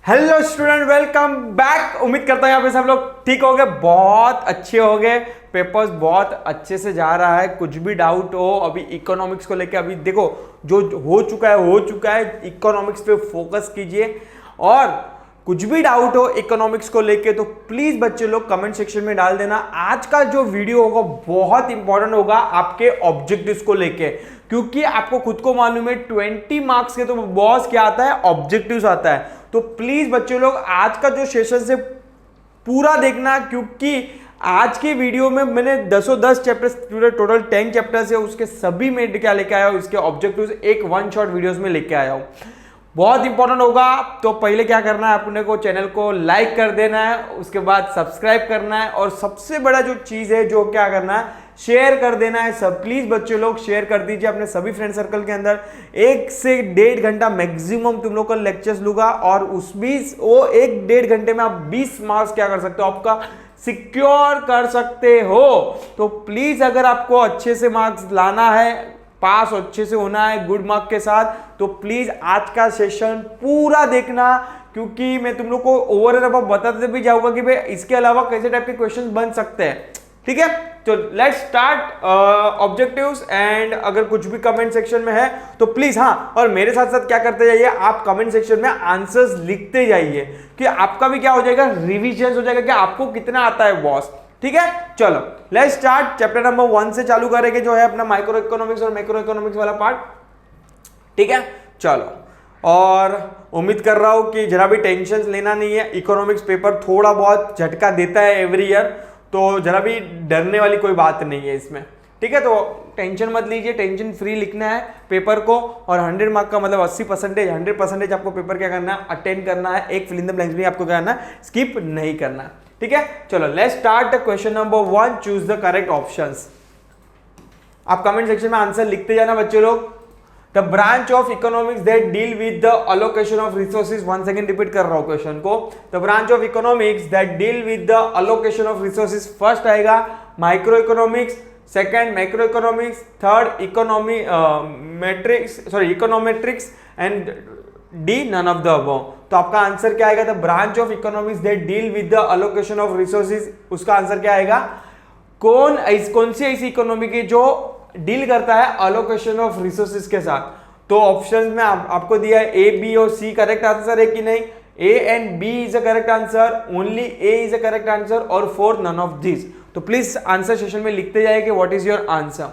Hello student, welcome back. उम्मीद करता हूँ यहाँ पे सब लोग ठीक हो गए, बहुत अच्छे हो गए। पेपर्स बहुत अच्छे से जा रहा है। कुछ भी डाउट हो अभी इकोनॉमिक्स को लेके, अभी देखो जो हो चुका है। इकोनॉमिक्स पे फोकस कीजिए और कुछ भी डाउट हो इकोनॉमिक्स को लेके तो प्लीज बच्चे लोग कमेंट सेक्शन में डाल देना। आज का जो वीडियो होगा बहुत इंपॉर्टेंट होगा आपके ऑब्जेक्टिव्स को लेके, क्योंकि आपको खुद को मालूम है 20 मार्क्स के तो बॉस क्या आता है, ऑब्जेक्टिव्स आता है। तो प्लीज बच्चे लोग आज का जो सेशन से पूरा देखना, क्योंकि आज की वीडियो में मैंने 10 चैप्टर्स, टोटल 10 चैप्टर्स है, उसके सभी में क्या लेके आया हूं, इसके ऑब्जेक्टिव्स एक वन शॉट वीडियोस में लेके आया हूं। बहुत इंपॉर्टेंट होगा। तो पहले क्या करना है, अपने को चैनल को लाइक कर देना है, उसके बाद सब्सक्राइब करना है और सबसे बड़ा जो चीज है जो क्या करना है, शेयर कर देना है। सब प्लीज बच्चे लोग शेयर कर दीजिए अपने सभी फ्रेंड सर्कल के अंदर। 1 से 1.5 घंटा मैक्सिमम तुम लोग का लेक्चर्स लूंगा और उस बीच वो 1-1.5 घंटे में आप 20 मार्क्स क्या कर सकते हो, आपका सिक्योर कर सकते हो। तो प्लीज अगर आपको अच्छे से मार्क्स लाना है, पास अच्छे से होना है गुड मार्क के साथ, तो प्लीज आज का सेशन पूरा देखना, क्योंकि मैं तुम लोग को ओवर एंड अबव बताते भी जाऊंगा कि भाई इसके अलावा कैसे टाइप के क्वेश्चन बन सकते हैं। ठीक है, तो लेट्स स्टार्ट ऑब्जेक्टिव्स। एंड अगर कुछ भी कमेंट सेक्शन में है तो प्लीज, हाँ, और मेरे साथ साथ क्या करते जाइए, आप कमेंट सेक्शन में आंसर्स लिखते जाइए कि आपका भी क्या हो जाएगा, रिविजन हो जाएगा कि आपको कितना आता है बॉस। ठीक है, चलो लेट्स स्टार्ट। चैप्टर नंबर 1 से चालू करेंगे, जो है अपना माइक्रो इकोनॉमिक्स और मैक्रो इकोनॉमिक्स वाला पार्ट। ठीक है, चलो। और उम्मीद कर रहा हूं कि जरा भी टेंशन लेना नहीं है। इकोनॉमिक्स पेपर थोड़ा बहुत झटका देता है एवरी ईयर, तो जरा भी डरने वाली कोई बात नहीं है इसमें। ठीक है, तो टेंशन मत लीजिए, टेंशन फ्री लिखना है पेपर को। और 100 मार्क का मतलब 80%, 100% आपको पेपर क्या करना है, अटेंड करना है। एक फिल इन द ब्लैंक्स भी आपको क्या करना है, स्किप नहीं करना है। ठीक है, चलो let's start. Question number 1, choose the correct options. आप कमेंट सेक्शन में आंसर लिखते जाना बच्चे लोग। The branch of economics that deal with the allocation of resources, one second repeat कर रहा हूं क्वेश्चन को। The branch of economics that deal with the allocation of resources, first आएगा microeconomics, second macroeconomics, third econometrics and D none of the above. तो आपका answer क्या आएगा, the branch of economics that deal with the allocation of resources. उसका answer क्या आएगा, कौन सी ऐसी इकोनॉमी की जो डील करता है अलोकेशन ऑफ रिसोर्सेज के साथ। तो ऑप्शंस में आपको दिया है ए, बी और सी करेक्ट आंसर है कि नहीं। A and B is a correct answer, only A is a correct answer और फोर्थ नन ऑफ दिस। तो प्लीज आंसर सेशन में लिखते जाइए कि what is your answer.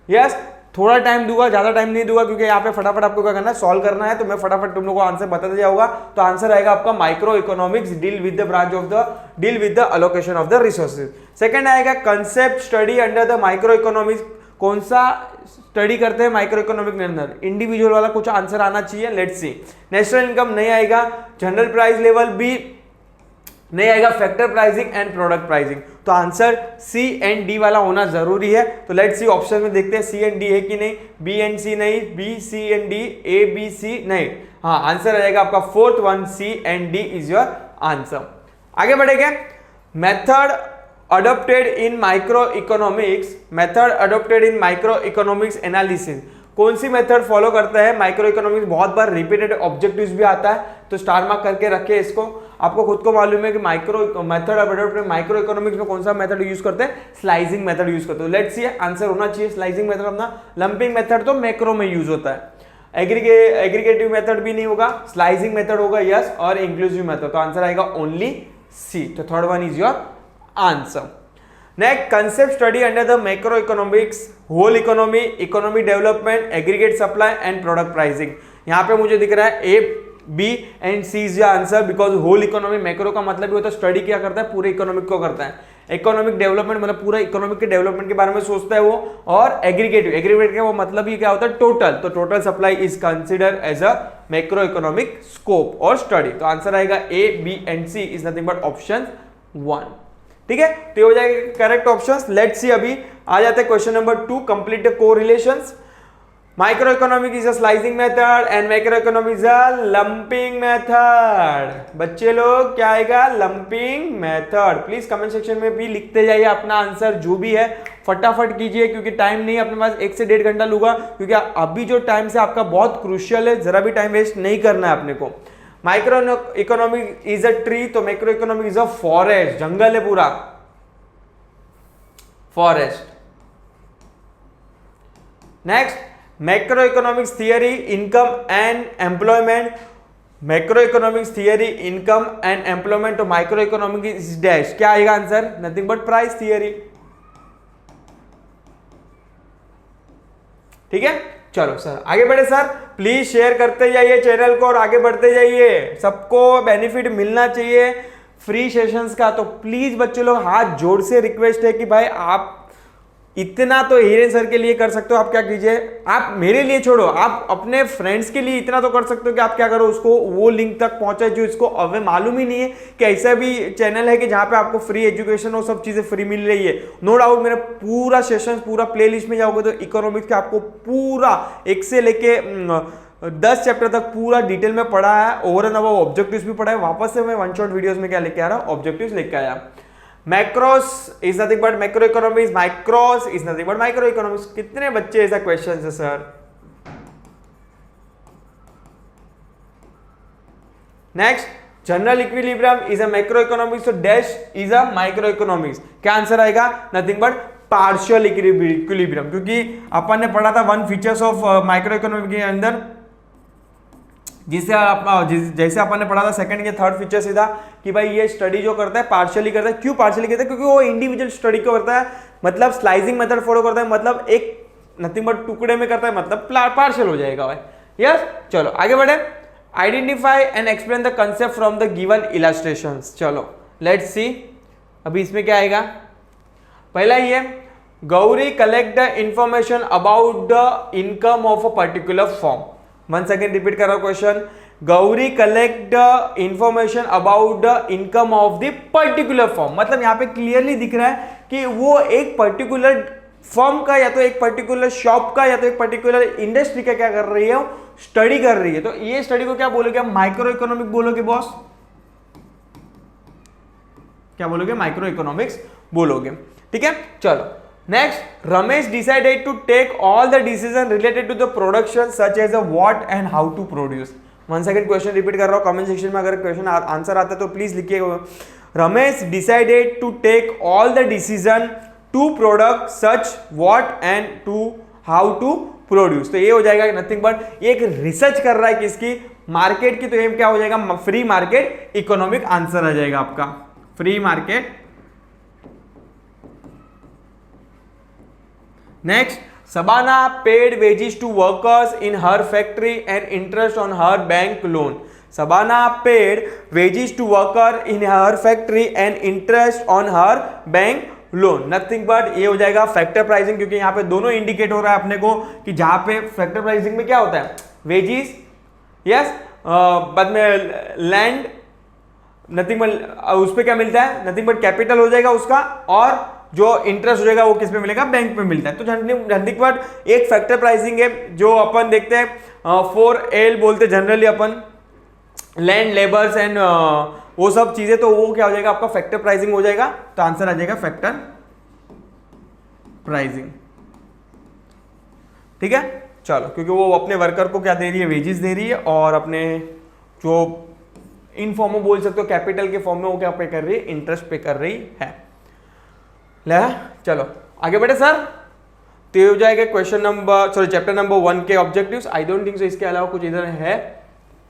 Yes, थोड़ा टाइम दूंगा, ज्यादा टाइम नहीं दूंगा, क्योंकि यहाँ पे फटाफट आपको क्या करना है, सॉल्व करना है। तो मैं फटाफट तुम लोगों को आंसर बताते जाऊंगा। तो आंसर आएगा आपका microeconomics deal with the branch of the deal with the allocation of the resources. Second आएगा concept study under the microeconomics. कौन सा स्टडी करते हैं माइक्रो इकोनॉमिक के अंदर, इंडिविजुअल वाला कुछ आंसर आना चाहिए। Let's see. नेशनल इनकम नहीं आएगा, जनरल प्राइस लेवल भी नहीं आएगा, factor pricing and product pricing. तो आंसर सी एंड डी वाला होना जरूरी है। तो लेट्स सी, ऑप्शन में देखते हैं सी एंड डी है कि नहीं। बी एंड सी नहीं, B C and D, A B C नहीं। हाँ, आंसर आ जाएगा आपका fourth one, C and D is your answer. आगे बढ़ेंगे। Method adopted in microeconomics, method adopted in microeconomics analysis। कौन सी मेथड फॉलो करता है माइक्रो इकोनॉमिक्स। बहुत बार रिपीटेड ऑब्जेक्टिव्स भी आता है, तो स्टार मार्क करके रखे इसको। आपको खुद को मालूम है कि micro method adopted micro economics में कौन सा मेथड यूज करते हैं, स्लाइसिंग मेथड यूज करते हैं। लेट्स सी, आंसर होना चाहिए स्लाइसिंग मेथड अपना। लंपिंग मेथड तो मैक्रो में यूज होता है। एग्रीगेटिव मेथड भी नहीं होगा, स्लाइसिंग मेथड होगा, यस, और इंक्लूसिव मेथड। तो आंसर आएगा ओनली सी। तो third one is your answer. Next, concept study under the macroeconomics, whole economy, economy development, aggregate supply and product pricing. यहां पे मुझे दिख रहा है A, B and C is the answer, because whole economy, macro का मतलब भी होता है स्टडी क्या करता है, पूरे इकोनॉमिक को करता है। इकोनॉमिक डेवलपमेंट मतलब पूरा इकोनॉमिक के डेवलपमेंट के बारे में सोचता है वो। और एग्रीगेट का वो मतलब ही क्या होता है, टोटल। तो total supply is consider as a macroeconomic scope और स्टडी। तो आंसर आएगा A, B and C is nothing but option 1। ठीक है, तो हो जाएगा करेक्ट ऑप्शंस। लेट्स सी, अभी आ जाते हैं question number 2, complete the correlations. Micro economic is a slicing method and macro economic is a lumping method. बच्चे लोग क्या आएगा, lumping method. Please comment section में भी लिखते जाइए अपना आंसर जो भी है, फटाफट कीजिए, क्योंकि टाइम नहीं है अपने पास। 1 से 1.5 घंटा लूंगा, क्योंकि अभी जो टाइम से आपका बहुत क्रूशियल है, जरा भी टाइम वेस्ट नहीं करना है अपने को। Microeconomic is a tree, तो macroeconomic is a forest, जंगल है पूरा, forest. Next, macroeconomics theory income and employment, macroeconomics theory income and employment, तो माइक्रो इकोनॉमिक इज डैश, क्या आएगा answer? Nothing but price theory. ठीक है, चलो सर आगे बढ़े सर, प्लीज शेयर करते जाइए चैनल को और आगे बढ़ते जाइए, सबको बेनिफिट मिलना चाहिए फ्री सेशंस का। तो प्लीज बच्चे लोग हाथ जोड़ से रिक्वेस्ट है कि भाई आप इतना तो हीरेन सर के लिए कर सकते हो, आप क्या कीजिए, आप मेरे लिए छोड़ो, आप अपने फ्रेंड्स के लिए इतना तो कर सकते हो कि आप क्या करो, उसको वो लिंक तक पहुंचाए जो इसको अवे मालूम ही नहीं है कि ऐसा भी चैनल है कि जहां पे आपको फ्री एजुकेशन और सब चीजें फ्री मिल रही है। नो डाउट मेरा पूरा सेशन, पूरा प्लेलिस्ट में जाओगे तो इकोनॉमिक्स का आपको पूरा एक से लेके 10 चैप्टर तक पूरा डिटेल में पढ़ा है, ओवर एंड अबव ऑब्जेक्टिव्स भी पढ़ा है। वापस से मैं वन शॉट वीडियोस में क्या लेके आ रहा हूं, ऑब्जेक्टिव्स लेके आया। Macros is nothing but macroeconomics, micros is nothing but microeconomics. कितने बच्चे ऐसा क्वेश्चन है sir? Next, general equilibrium is a macroeconomics, तो dash is a microeconomics. क्या आंसर आएगा? नथिंग बट पार्शियल इक्विलिब्रियम, क्योंकि अपन ने पढ़ा था one features of microeconomic के अंदर, जैसे अपन ने पढ़ा था सेकंड या थर्ड फीचर से था कि भाई ये स्टडी जो करता है पार्शियली करता है। क्यों पार्शियली करता है? क्योंकि वो इंडिविजुअल स्टडी को करता है, मतलब स्लाइसिंग मेथड फॉलो करता है, मतलब एक नथिंग बट टुकड़े में करता है, मतलब पार्शियल हो जाएगा भाई। यस, चलो आगे बढ़े। Identify and explain the concept from the given illustrations. चलो लेट्स सी, अभी इसमें क्या आएगा? पहला ये, Gauri collect the information about the income of a particular form. One second repeat कर रहा हूं question. Gauri collect the information about the income of the particular form, मतलब यहां पे क्लियरली दिख रहा है कि वो एक पर्टिकुलर फॉर्म का या तो एक पर्टिकुलर शॉप का या तो एक पर्टिकुलर इंडस्ट्री का क्या कर रही है, स्टडी कर रही है। तो ये स्टडी को क्या बोलोगे? माइक्रो इकोनॉमिक बोलोगे बॉस, क्या बोलोगे? माइक्रो इकोनॉमिक्स बोलोगे। ठीक है, चलो next, Ramesh decided to take all the decision related to the production such as a what and how to produce. One second question repeat कर रहा हूं, कमेंट सेक्शन में अगर क्वेश्चन आंसर आता है तो प्लीज लिखिएगा। Ramesh decided to take all the decision to product such what and to how to produce. तो ये हो जाएगा नथिंग बट एक रिसर्च कर रहा है किसकी? मार्केट की। तो ये क्या हो जाएगा? फ्री मार्केट इकोनॉमिक आंसर आ जाएगा आपका, free market. Next, Sabana paid wages to workers in her factory and interest on her bank loan. Sabana paid wages to worker in her factory and interest on her bank loan. Nothing but ये हो जाएगा factor pricing, क्योंकि यहाँ पे दोनों indicate हो रहा है अपने को कि जहां पे फैक्टर प्राइसिंग में क्या होता है? वेजिस, यस, बाद में लैंड, नथिंग बट उस पर क्या मिलता है? नथिंग बट कैपिटल हो जाएगा उसका, और जो इंटरेस्ट हो जाएगा वो किस पे मिलेगा? बैंक पे मिलता है। तो नथिंग बट एक फैक्टर प्राइसिंग है जो अपन देखते हैं 4L बोलते generally upon, land, labours and वो सब चीजें, तो वो क्या हो जाएगा? आपका फैक्टर प्राइसिंग हो जाएगा। तो आंसर आ जाएगा फैक्टर प्राइसिंग। ठीक है, चलो, क्योंकि वो अपने वर्कर को क्या दे रही है? वेजेस दे रही है, और अपने जो इन फॉर्म में बोल सकते हो कैपिटल के फॉर्म में वो क्या पे कर रही है? इंटरेस्ट पे कर रही है। ले, चलो आगे बढ़े सर। तो ये हो जाएगा question number, sorry chapter number 1 के ऑब्जेक्टिव्स। आई डोंट थिंक सो इसके अलावा कुछ इधर है।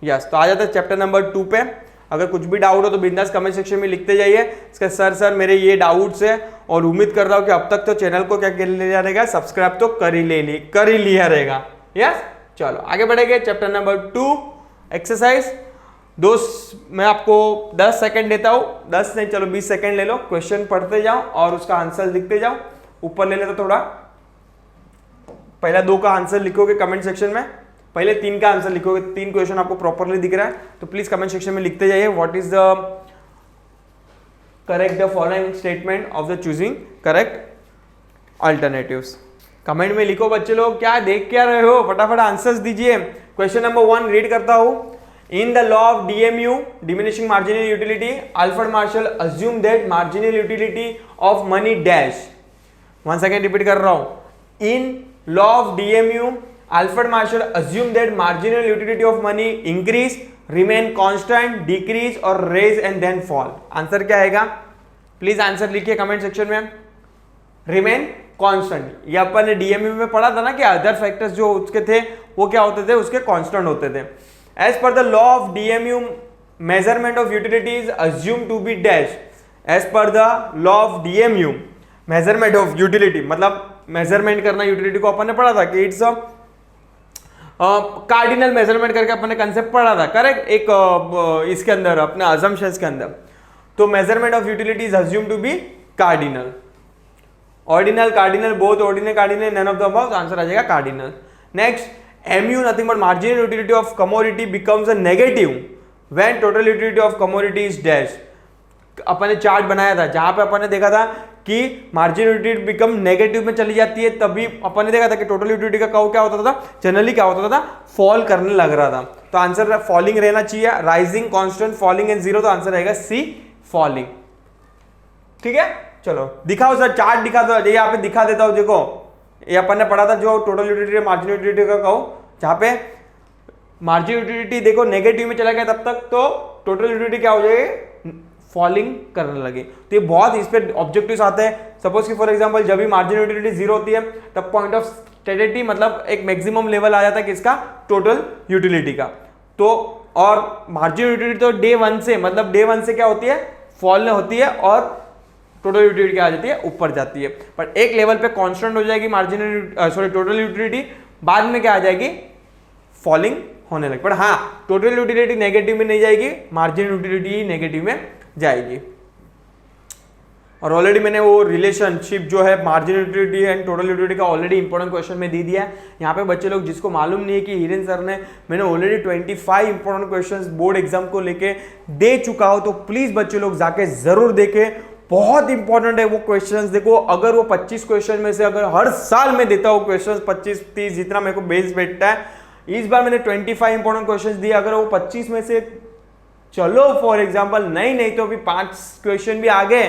यस, तो आ जाता है चैप्टर नंबर 2 पे। अगर कुछ भी डाउट हो तो बिंदास कमेंट सेक्शन में लिखते जाइए इसका, सर मेरे ये डाउट्स है, और उम्मीद कर रहा हूँ कि अब तक तो चैनल को क्या कर लिया रहेगा? सब्सक्राइब तो कर ही लिया रहेगा। यस, चलो आगे बढ़ेंगे। Chapter number 2 exercise. दोस्त मैं आपको 10 सेकंड देता हूं, 10 नहीं चलो 20 सेकंड ले लो, क्वेश्चन पढ़ते जाओ और उसका आंसर लिखते जाओ। ऊपर ले लेते थोड़ा, पहला 2 का आंसर लिखोगे कमेंट सेक्शन में, पहले 3 का आंसर लिखोगे। 3 क्वेश्चन आपको प्रॉपरली दिख रहा है तो प्लीज कमेंट सेक्शन में लिखते जाइए what is the correct the following statement of the choosing correct alternatives. Comment में लिखो बच्चे लोग, क्या देख क्या रहे हो? फटाफट आंसर्स दीजिए। क्वेश्चन नंबर 1 रीड करता हूं। In the law of DMU, diminishing marginal utility, Alfred Marshall assumed that marginal utility of money dash. Once again repeat कर रहा हूं. In law of DMU, Alfred Marshall assumed that marginal utility of money increase, remain constant, decrease और raise and then fall. Answer क्या आएगा? Please answer लिखिए comment section में. Remain constant, ये अपन ने डीएमयू में पढ़ा था ना कि अदर फैक्टर्स जो उसके थे वो क्या होते थे, उसके कांस्टेंट होते थे. As per the law of DMU measurement of utility is assume to be dash. As per the law of DMU measurement of utility, मतलब मेजरमेंट करना यूटिलिटी को अपन ने पढ़ा था कि इट्स कार्डिनल मेजरमेंट करके अपन ने कंसेप्ट पढ़ा था, करेक्ट. एक इसके अंदर अपने अजम्पशंस के अंदर, तो measurement of utility is assume to be cardinal. Ordinal, cardinal, both ordinal cardinal, none of the above, answer आ जाएगा cardinal. Next, MU nothing but marginal utility of commodity becomes a negative when total utility of commodity is dash. अपन ने chart बनाया था जहां पे अपन ने देखा था कि मार्जिनल यूटिलिटी बिकम नेगेटिव में चली जाती है, तभी अपन ने देखा था कि टोटल यूटिलिटी का कर्व क्या होता था, जनरली क्या होता था, फॉल करने लग रहा था. तो आंसर फॉलिंग रहना चाहिए. Rising, constant, falling and zero, तो आंसर रहेगा सी, फॉलिंग. ठीक है, चलो दिखाओ सर, चार्ट दिखा दो. ये यहाँ पे दिखा देता हूं, देखो ये अपन ने पढ़ा था जो टोटल यूटिलिटी मार्जिनल यूटिलिटी का कर्व, जहां पे मार्जिनल यूटिलिटी देखो नेगेटिव में चला गया तब तक, तो टोटल यूटिलिटी क्या हो जाएगी, फॉलिंग करने लगे. तो ये बहुत इस पे ऑब्जेक्टिव्स आते हैं. सपोज कि फॉर एग्जांपल जब भी मार्जिनल यूटिलिटी जीरो होती है तब पॉइंट ऑफ स्टेबिलिटी मतलब एक मैक्सिमम लेवल आ जाता है किसका, टोटल यूटिलिटी का. तो और मार्जिनल यूटिलिटी तो डे वन से, मतलब डे वन से क्या होती है, फॉल होती है और टोटल यूटिलिटी क्या आ जाती है, ऊपर जाती है. पर एक लेवल पे कांस्टेंट हो जाएगी मार्जिनल टोटल यूटिलिटी, बाद में क्या आ जाएगी, फॉलिंग होने लगे. पर हाँ, टोटल यूटिलिटी नेगेटिव में नहीं जाएगी, मार्जिनल यूटिलिटी नेगेटिव में जाएगी. और ऑलरेडी मैंने वो रिलेशनशिप जो है marginal utility and total utility का ऑलरेडी इंपॉर्टेंट क्वेश्चन में दे दिया है. यहाँ पे बच्चे लोग जिसको मालूम नहीं है कि हिरेन सर ने, मैंने already 25 important questions board exam को लेके दे चुका हो, तो प्लीज बच्चे लोग जाके जरूर देखें. बहुत इंपॉर्टेंट है वो क्वेश्चंस. देखो अगर वो 25 क्वेश्चन में से अगर हर साल में देता हूँ क्वेश्चंस 25-30 जितना मेरे को बेस बैठता है, इस बार मैंने 25 इंपॉर्टेंट क्वेश्चंस दिए. अगर वो 25 में से चलो फॉर एग्जांपल नहीं तो अभी 5 क्वेश्चन भी आ गए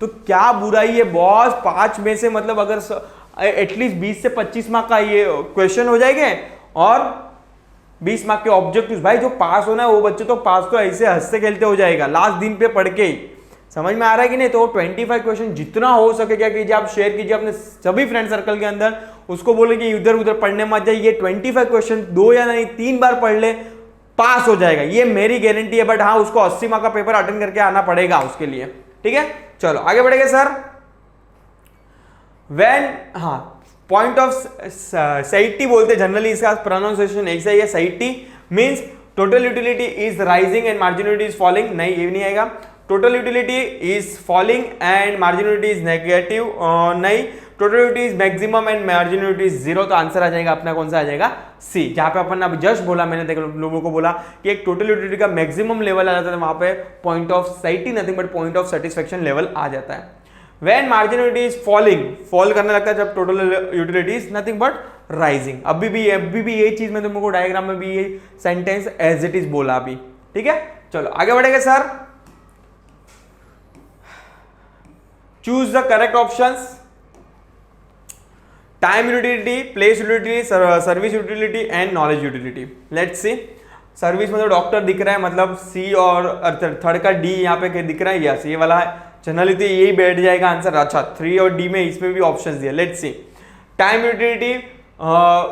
तो क्या बुराई है बॉस. 5 में से मतलब अगर एटलीस्ट 20 से 25 मार्क का ये क्वेश्चन हो जाएंगे और 20 मार्क के ऑब्जेक्टिव्स. भाई जो पास होना है वो बच्चे तो पास तो ऐसे हंसते खेलते हो जाएगा लास्ट दिन पे पढ़ के ही. समझ में आ रहा है कि नहीं. तो 25 क्वेश्चन जितना हो सके क्या कीजिए, आप शेयर कीजिए अपने सभी फ्रेंड सर्कल के अंदर. उसको बोले कि इधर उधर पढ़ने मत जाइए, 25 क्वेश्चन 2 या नहीं 3 बार पढ़ ले, पास हो जाएगा, ये मेरी गारंटी है. बट हाँ, उसको 80 मार्क का पेपर अटेंड करके आना पड़ेगा उसके लिए. ठीक है, चलो आगे बढ़ेंगे सर. व्हेन, हाँ, पॉइंट ऑफ सैटी बोलते जनरली, इसका प्रोनाउंसिएशन ऐसा ही है, satiety means total utility is rising and marginal utility is falling. नहीं, ये नहीं आएगा. Total utility is falling and marginal utility is negative. नहीं, total utility is maximum and marginal utility is zero. तो आंसर आ जाएगा अपना कौन सा आ जाएगा, सी. जहां पे अपन ने अभी जस्ट बोला, मैंने देख लोगों को बोला कि एक टोटल यूटिलिटी का मैक्सिमम लेवल आ जाता है, वहां पे point of satiety nothing but point of satisfaction level आ जाता है. When marginal utility is falling, fall करने लगता है जब total utility is nothing but rising. अभी भी ये चीज में तुमको डायग्राम में भी ये सेंटेंस एज इट इज बोला अभी. ठीक है, चलो आगे बढ़ेंगे sir. Choose the correct options. Time utility, place utility, service utility and knowledge utility. Let's see. Service में तो डॉक्टर दिख रहा है, मतलब सी और थर्ड का डी यहाँ पे दिख रहा है. यस, ये वाला है. जनरली तो यही बैठ जाएगा आंसर. अच्छा, 3 और डी में इसमें भी ऑप्शंस दिया. Let's see. Time utility,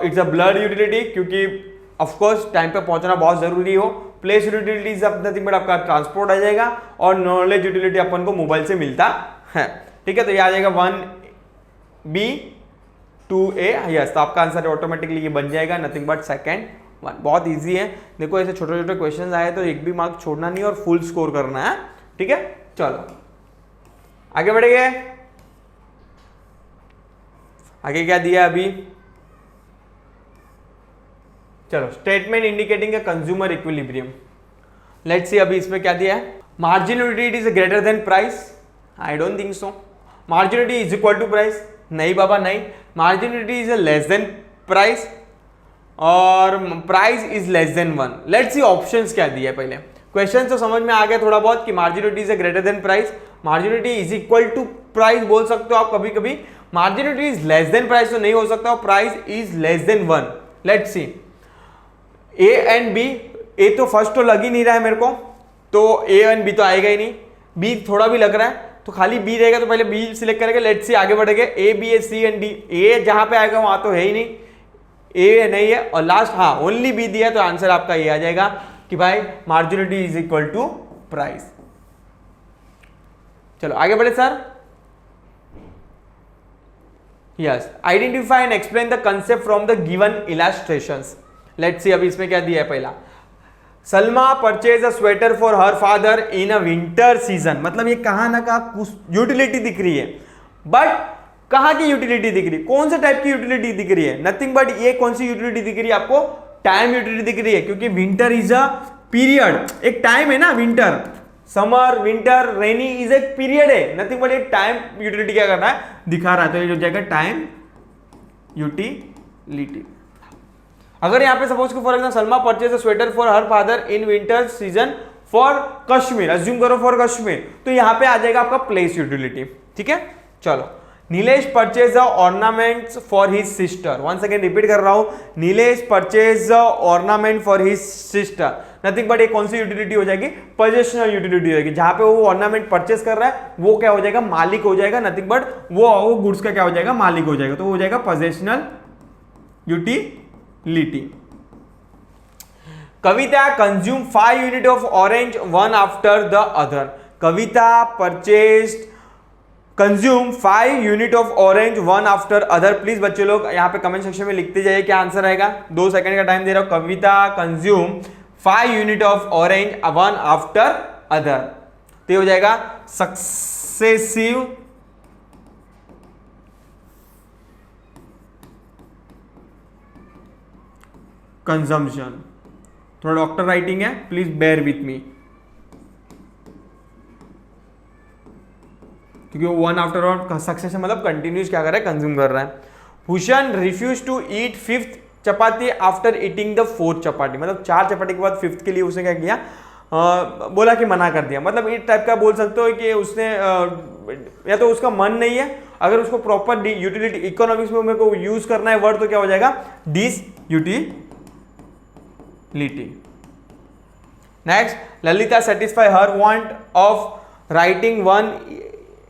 it's a blood utility क्योंकि ऑफ कोर्स टाइम पे पहुंचना बहुत जरूरी हो. Place utility is nothing but आपका ट्रांसपोर्ट आ जाएगा. और नॉलेज यूटिलिटी अपन को मोबाइल से मिलता है. ठीक है, तो ये आ जाएगा 1B 2A. यस, तो आपका आंसर ऑटोमेटिकली ये बन जाएगा नथिंग बट सेकंड वन. बहुत इजी है. देखो ऐसे छोटे छोटे क्वेश्चंस आए तो एक भी मार्क छोड़ना नहीं और फुल स्कोर करना है. ठीक है, चलो आगे बढ़ेंगे. आगे क्या दिया अभी, चलो statement indicating a consumer equilibrium. Let's see अभी इसमें क्या दिया है. Marginal utility is greater than price. I don't think so. Marginality is equal to price. नहीं बाबा नहीं. Marginality is less than price और price is less than 1. Let's see options क्या दिया है. पहले क्वेश्चन तो समझ में आ गया थोड़ा बहुत कि marginality is greater than price. Marginality is equal to price बोल सकते हो आप कभी कभी. Marginality is less than price तो नहीं हो सकता. Price is less than 1. Let's see A and B. A तो फर्स्ट तो लग ही नहीं रहा है मेरे को, तो ए एंड बी तो आएगा ही नहीं। बी थोड़ा भी लग रहा है तो खाली बी रहेगा, तो पहले बी सिलेक्ट करेंगे। लेट्स सी आगे बढ़ेंगे, A B A C and D. A जहां पे आएगा वहां तो है ही नहीं, ए नहीं है, और लास्ट हाँ ओनली बी दिया, तो आंसर आपका ये आ जाएगा कि भाई मार्जिनलिटी इज इक्वल टू प्राइस। चलो आगे बढ़े sir. Yes, identify and explain the concept from the given illustrations. Let's see अभी इसमें क्या दिया है। पहला, Salma purchase a sweater for her father in a winter season. मतलब ये कहां ना कहां कुछ यूटिलिटी दिख रही है, बट कहां की यूटिलिटी दिख रही है, कौन से टाइप की यूटिलिटी दिख रही है? नथिंग बट ये कौन सी यूटिलिटी दिख रही है आपको? टाइम यूटिलिटी दिख रही है, क्योंकि विंटर इज अ पीरियड, एक टाइम है ना। Winter, summer, winter, rainy is एक पीरियड है, नथिंग बट ये टाइम यूटिलिटी क्या कर रहा है, दिखा रहा है। तो ये हो जाएगा टाइम यूटिलिटी। अगर यहाँ पे suppose for example Salma purchase a sweater for her father in winter season for Kashmir, assume करो फॉर कश्मीर, तो यहाँ पे आ जाएगा आपका प्लेस यूटिलिटी। ठीक है, चलो। Nilesh purchase ornaments for his sister. One second repeat कर रहा हूं, Nilesh purchase ornament for his sister. Nothing but एक कौन सी यूटिलिटी हो जाएगी? पोजेशनल यूटिलिटी हो जाएगी। जहां पे वो ऑर्नामेंट परचेज कर रहा है वो क्या हो जाएगा? मालिक हो जाएगा। नथिंग बट वो गुड्स का क्या हो जाएगा? मालिक हो जाएगा। तो वो हो जाएगा possessional utility. Kavita consume 5 unit of orange one after the other. Kavita purchased consume 5 unit of orange one after other. Please बच्चे लोग यहाँ पे कमेंट सेक्शन में लिखते जाइए क्या आंसर आएगा। 2 सेकंड का टाइम दे रहा हूं। Kavita consume 5 unit of orange one after other, तो हो जाएगा सक्सेसिव कंजम्पशन। थोड़ा डॉक्टर राइटिंग है, प्लीज बेयर विथ मी, क्योंकि वो वन आफ्टर वन सक्सेशन मतलब कंटिन्यूस क्या कर रहा है? कंज्यूम कर रहा है। Bhushan refuse to eat 5th chapati after eating the 4th chapati. मतलब 4 चपाती के बाद 5th के लिए उसने क्या किया? बोला कि मना कर दिया। मतलब इस टाइप का बोल सकते हो कि उसने या तो उसका मन नहीं है, अगर उसको प्रॉपर यूटिलिटी इकोनॉमिक्स में मेरे को यूज करना है वर्ड, तो क्या हो जाएगा? Disutility. Next, Lalita satisfy her want of writing one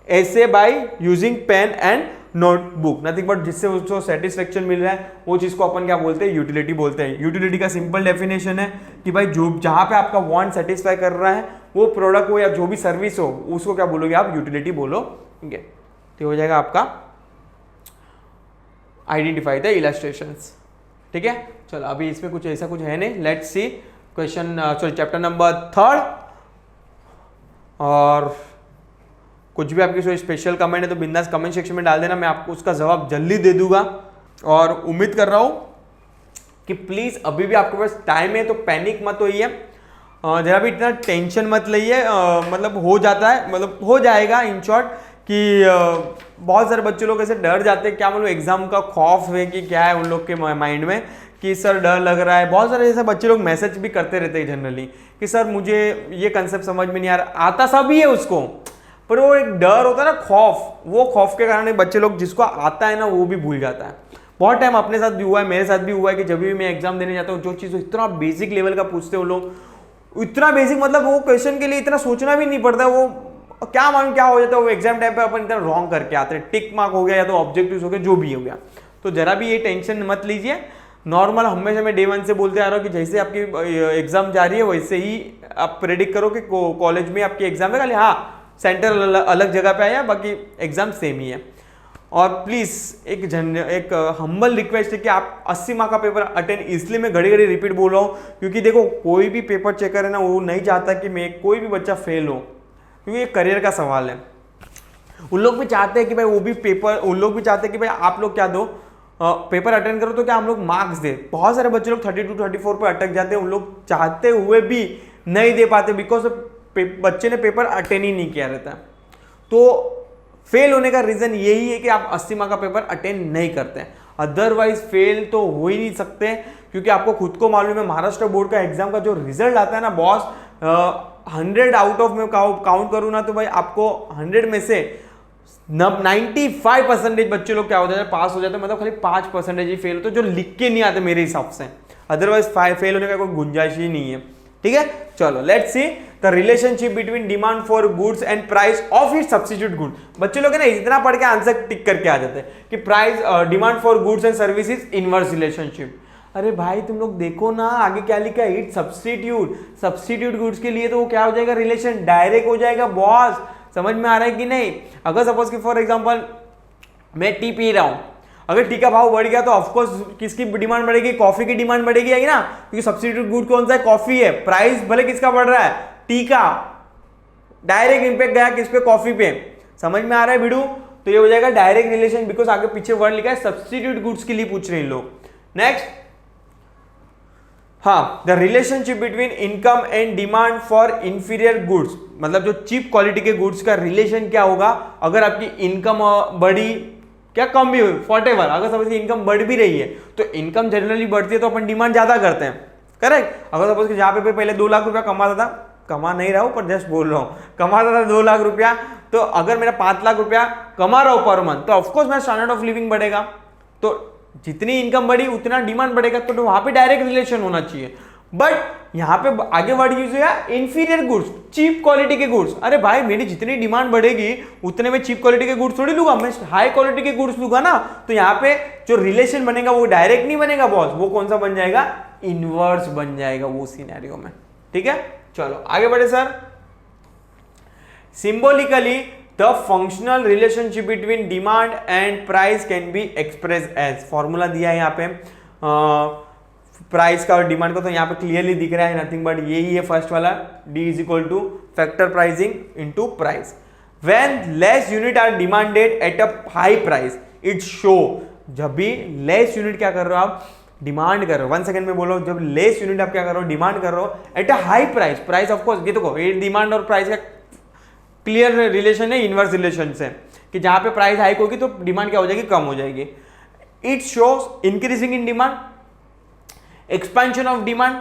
essay by using pen and notebook. Nothing but जिससे उसको सेटिस्फेक्शन मिल रहा है वो चीज को अपन क्या बोलते हैं? यूटिलिटी बोलते हैं। यूटिलिटी का सिंपल डेफिनेशन है कि भाई जो जहां पे आपका वांट सेटिस्फाई कर रहा है वो प्रोडक्ट हो या जो भी सर्विस हो उसको क्या बोलोगे आप? यूटिलिटी बोलोगे। तो हो जाएगा आपका आइडेंटिफाई द इलस्ट्रेशंस। ठीक है, चलो अभी इसमें कुछ ऐसा कुछ है नहीं। Let's see question sorry chapter number 3। और कुछ भी आपकी कोई स्पेशल कमेंट है तो बिंदास कमेंट सेक्शन में डाल देना, मैं आपको उसका जवाब जल्दी दे दूंगा। और उम्मीद कर रहा हूं कि प्लीज अभी भी आपके पास टाइम है तो पैनिक मत होइए, जरा भी इतना टेंशन मत लइए। मतलब हो जाता है, मतलब हो जाएगा इन शॉर्ट कि बहुत सारे बच्चे लोग ऐसे डर जाते हैं, क्या मालूम एग्जाम का खौफ है कि क्या है उन लोग के माइंड में कि सर डर लग रहा है। बहुत सारे ऐसे बच्चे लोग मैसेज भी करते रहते हैं जनरली कि सर मुझे ये कंसेप्ट समझ में नहीं आ रहा। आता सब ही है उसको, पर वो एक डर होता है ना, खौफ, वो खौफ के कारण बच्चे लोग जिसको आता है ना वो भी भूल जाता है। बहुत टाइम अपने साथ भी हुआ है, मेरे साथ भी हुआ है कि जब भी मैं एग्जाम देने जाता हूँ जो चीज़ इतना बेसिक लेवल का पूछते वो लोग, इतना बेसिक मतलब वो क्वेश्चन के लिए इतना सोचना भी नहीं पड़ता, वो क्या मालूम क्या हो जाता है, वो एग्जाम टाइम पे अपन इतना रॉन्ग करके आते हैं। टिक मार्क हो गया या तो ऑब्जेक्टिव्स हो गया, जो भी हो गया। तो जरा भी ये टेंशन मत लीजिए। नॉर्मल हमेशा मैं डे 1 से बोलते आ रहा हूँ कि जैसे आपकी एग्जाम जा रही है वैसे ही आप प्रेडिक्ट करो कि कॉलेज में आपकी एग्जाम है, खाली हाँ सेंटर अलग जगह पे आया, बाकी एग्जाम सेम ही है। और प्लीज़ एक हम्बल रिक्वेस्ट है कि आप 80 मार्क का पेपर अटेंड, इसलिए मैं घड़ी घड़ी रिपीट बोल रहा हूँ क्योंकि देखो कोई भी पेपर चेकर है ना वो नहीं चाहता कि मैं कोई भी बच्चा फेल हो, क्योंकि ये करियर का सवाल है। उन लोग भी चाहते हैं कि भाई वो भी पेपर, उन लोग भी चाहते हैं कि भाई आप लोग क्या दो पेपर अटेंड करो तो क्या हम लोग मार्क्स दे। बहुत सारे बच्चे लोग 32 34 पर अटक जाते हैं, उन लोग चाहते हुए भी नहीं दे पाते बिकॉज बच्चे ने पेपर अटेंड ही नहीं किया रहता। तो फेल होने का रीजन यही है कि आप 80 मार्क का पेपर अटेंड नहीं करते हैं, अदरवाइज फेल तो हो ही नहीं सकते। क्योंकि आपको खुद को मालूम है महाराष्ट्र बोर्ड का एग्जाम का जो रिजल्ट आता है ना बॉस, 100 आउट ऑफ में काउंट करूँ ना तो भाई आपको 100 में से 95% बच्चे लोग क्या हो जाते हैं, पास हो जाते हैं, मतलब खाली 5% ही फेल होते हैं, जो लिख के नहीं आते मेरे हिसाब से, अदरवाइज फेल होने का कोई गुंजाइश ही नहीं है। ठीक है, चलो let's see the relationship between demand for goods and price of it substitute good. बच्चे लोग है ना इतना पढ़ के आंसर टिक करके आ जाते हैं कि price demand for goods and services inverse relationship. अरे भाई तुम लोग देखो ना आगे क्या लिखा है, इट सब्स्टिट्यूट गुड्स के लिए तो वो क्या हो जाएगा, रिलेशन डायरेक्ट हो जाएगा बॉस। समझ में आ रहा है कि नहीं? अगर सपोज कि फॉर एग्जांपल मैं टी पी रहा हूं, अगर टी का भाव बढ़ गया तो ऑफकोर्स किसकी डिमांड बढ़ेगी, कॉफी की डिमांड बढ़ेगी है ना, क्योंकि सब्स्टिट्यूट गुड कौन सा है, कॉफी है। प्राइस भले किसका बढ़ रहा है, टी का, डायरेक्ट इंपैक्ट गया किस पे, कॉफी पे। समझ में आ रहा है भिड़ू? तो ये हो जाएगा डायरेक्ट रिलेशन, बिकॉज आगे पीछे वर्ड लिखा है सब्स्टिट्यूट गुड्स के लिए पूछ रहे हैं लोग। नेक्स्ट, हाँ, the relationship between income and demand for inferior goods, मतलब जो चीप क्वालिटी के गुड्स का रिलेशन क्या होगा, अगर आपकी इनकम बढ़ी क्या कम भी हुई, वॉटेवर, अगर सपोज इनकम बढ़ भी रही है तो इनकम जनरली बढ़ती है तो अपन डिमांड ज्यादा करते हैं, करेक्ट। अगर सपोज कि जहां पे पहले 2 लाख रुपया कमाता था, कमा नहीं रहा हूं पर जस्ट बोल रहा हूं, कमाता था 2 लाख रुपया, तो अगर मेरा 5 लाख रुपया कमा रहा हूं पर मंथ, तो ऑफकोर्स मेरा स्टैंडर्ड ऑफ लिविंग बढ़ेगा, तो जितनी इनकम बढ़ी उतना डिमांड बढ़ेगा, तो वहां पे डायरेक्ट रिलेशन होना चाहिए। बट यहां पे आगे वर्ड यूज हुआ इंफीरियर गुड्स, चीप क्वालिटी के गुड्स। अरे भाई मेरी जितनी डिमांड बढ़ेगी उतने में चीप क्वालिटी के गुड्स थोड़ी लूंगा, मैं हाई क्वालिटी के गुड्स लूंगा ना, तो यहाँ पे जो रिलेशन बनेगा वो डायरेक्ट नहीं बनेगा बॉस, वो कौन सा बन जाएगा, इनवर्स बन जाएगा वो सिनेरियो में। ठीक है, चलो आगे बढ़े sir. Symbolically the functional relationship between demand and price can be express as, formula दिया है यहाँ पे प्राइस का और डिमांड का, तो यहाँ पे क्लियरली दिख रहा है नथिंग बट यही है फर्स्ट वाला, D is equal to factor pricing into price. When less unit are demanded at a high price it show, जब भी लेस यूनिट क्या कर रहे हो आप, डिमांड कर रहे हो, 1 सेकंड में बोलो, जब लेस यूनिट आप क्या कर रहे हो, डिमांड कर रहे हो eight a high price, price of course ये देखो ये डिमांड और प्राइस का क्लियर रिलेशन है, इनवर्स रिलेशन से, कि जहां पे प्राइस हाइक होगी तो डिमांड क्या हो जाएगी, कम हो जाएगी। It shows increasing in demand, expansion of demand,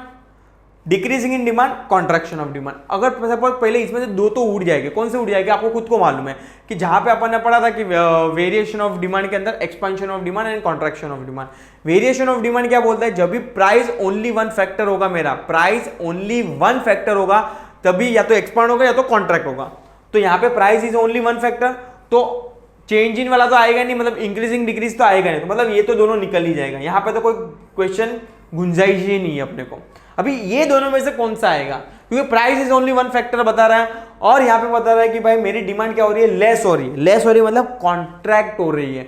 decreasing in demand, contraction of demand. अगर सपोज पहले इसमें से 2 तो उड़ जाएंगे, कौन से उड़ जाएंगे आपको खुद को मालूम है, कि जहां पे अपन ने पढ़ा था कि वेरिएशन ऑफ डिमांड के अंदर expansion of demand and contraction of demand. Variation of demand क्या बोलता है, जब भी प्राइस ओनली 1 फैक्टर होगा, मेरा प्राइस ओनली 1 फैक्टर होगा, तभी या तो एक्सपांड होगा या तो कॉन्ट्रैक्ट होगा। तो यहाँ पे प्राइस इज ओनली 1 फैक्टर, तो चेंज इन वाला तो आएगा नहीं, मतलब इंक्रीजिंग डिक्रीज तो आएगा नहीं, तो मतलब ये तो दोनों निकल ही जाएगा, यहाँ पे तो कोई क्वेश्चन गुंजाइश ही नहीं है अपने को। अभी ये दोनों में से कौन सा आएगा, क्योंकि प्राइस इज ओनली 1 फैक्टर बता रहा है, और यहाँ पे बता रहा है कि भाई मेरी डिमांड क्या हो रही है, लेस हो रही है। लेस हो रही है मतलब कॉन्ट्रैक्ट हो रही है,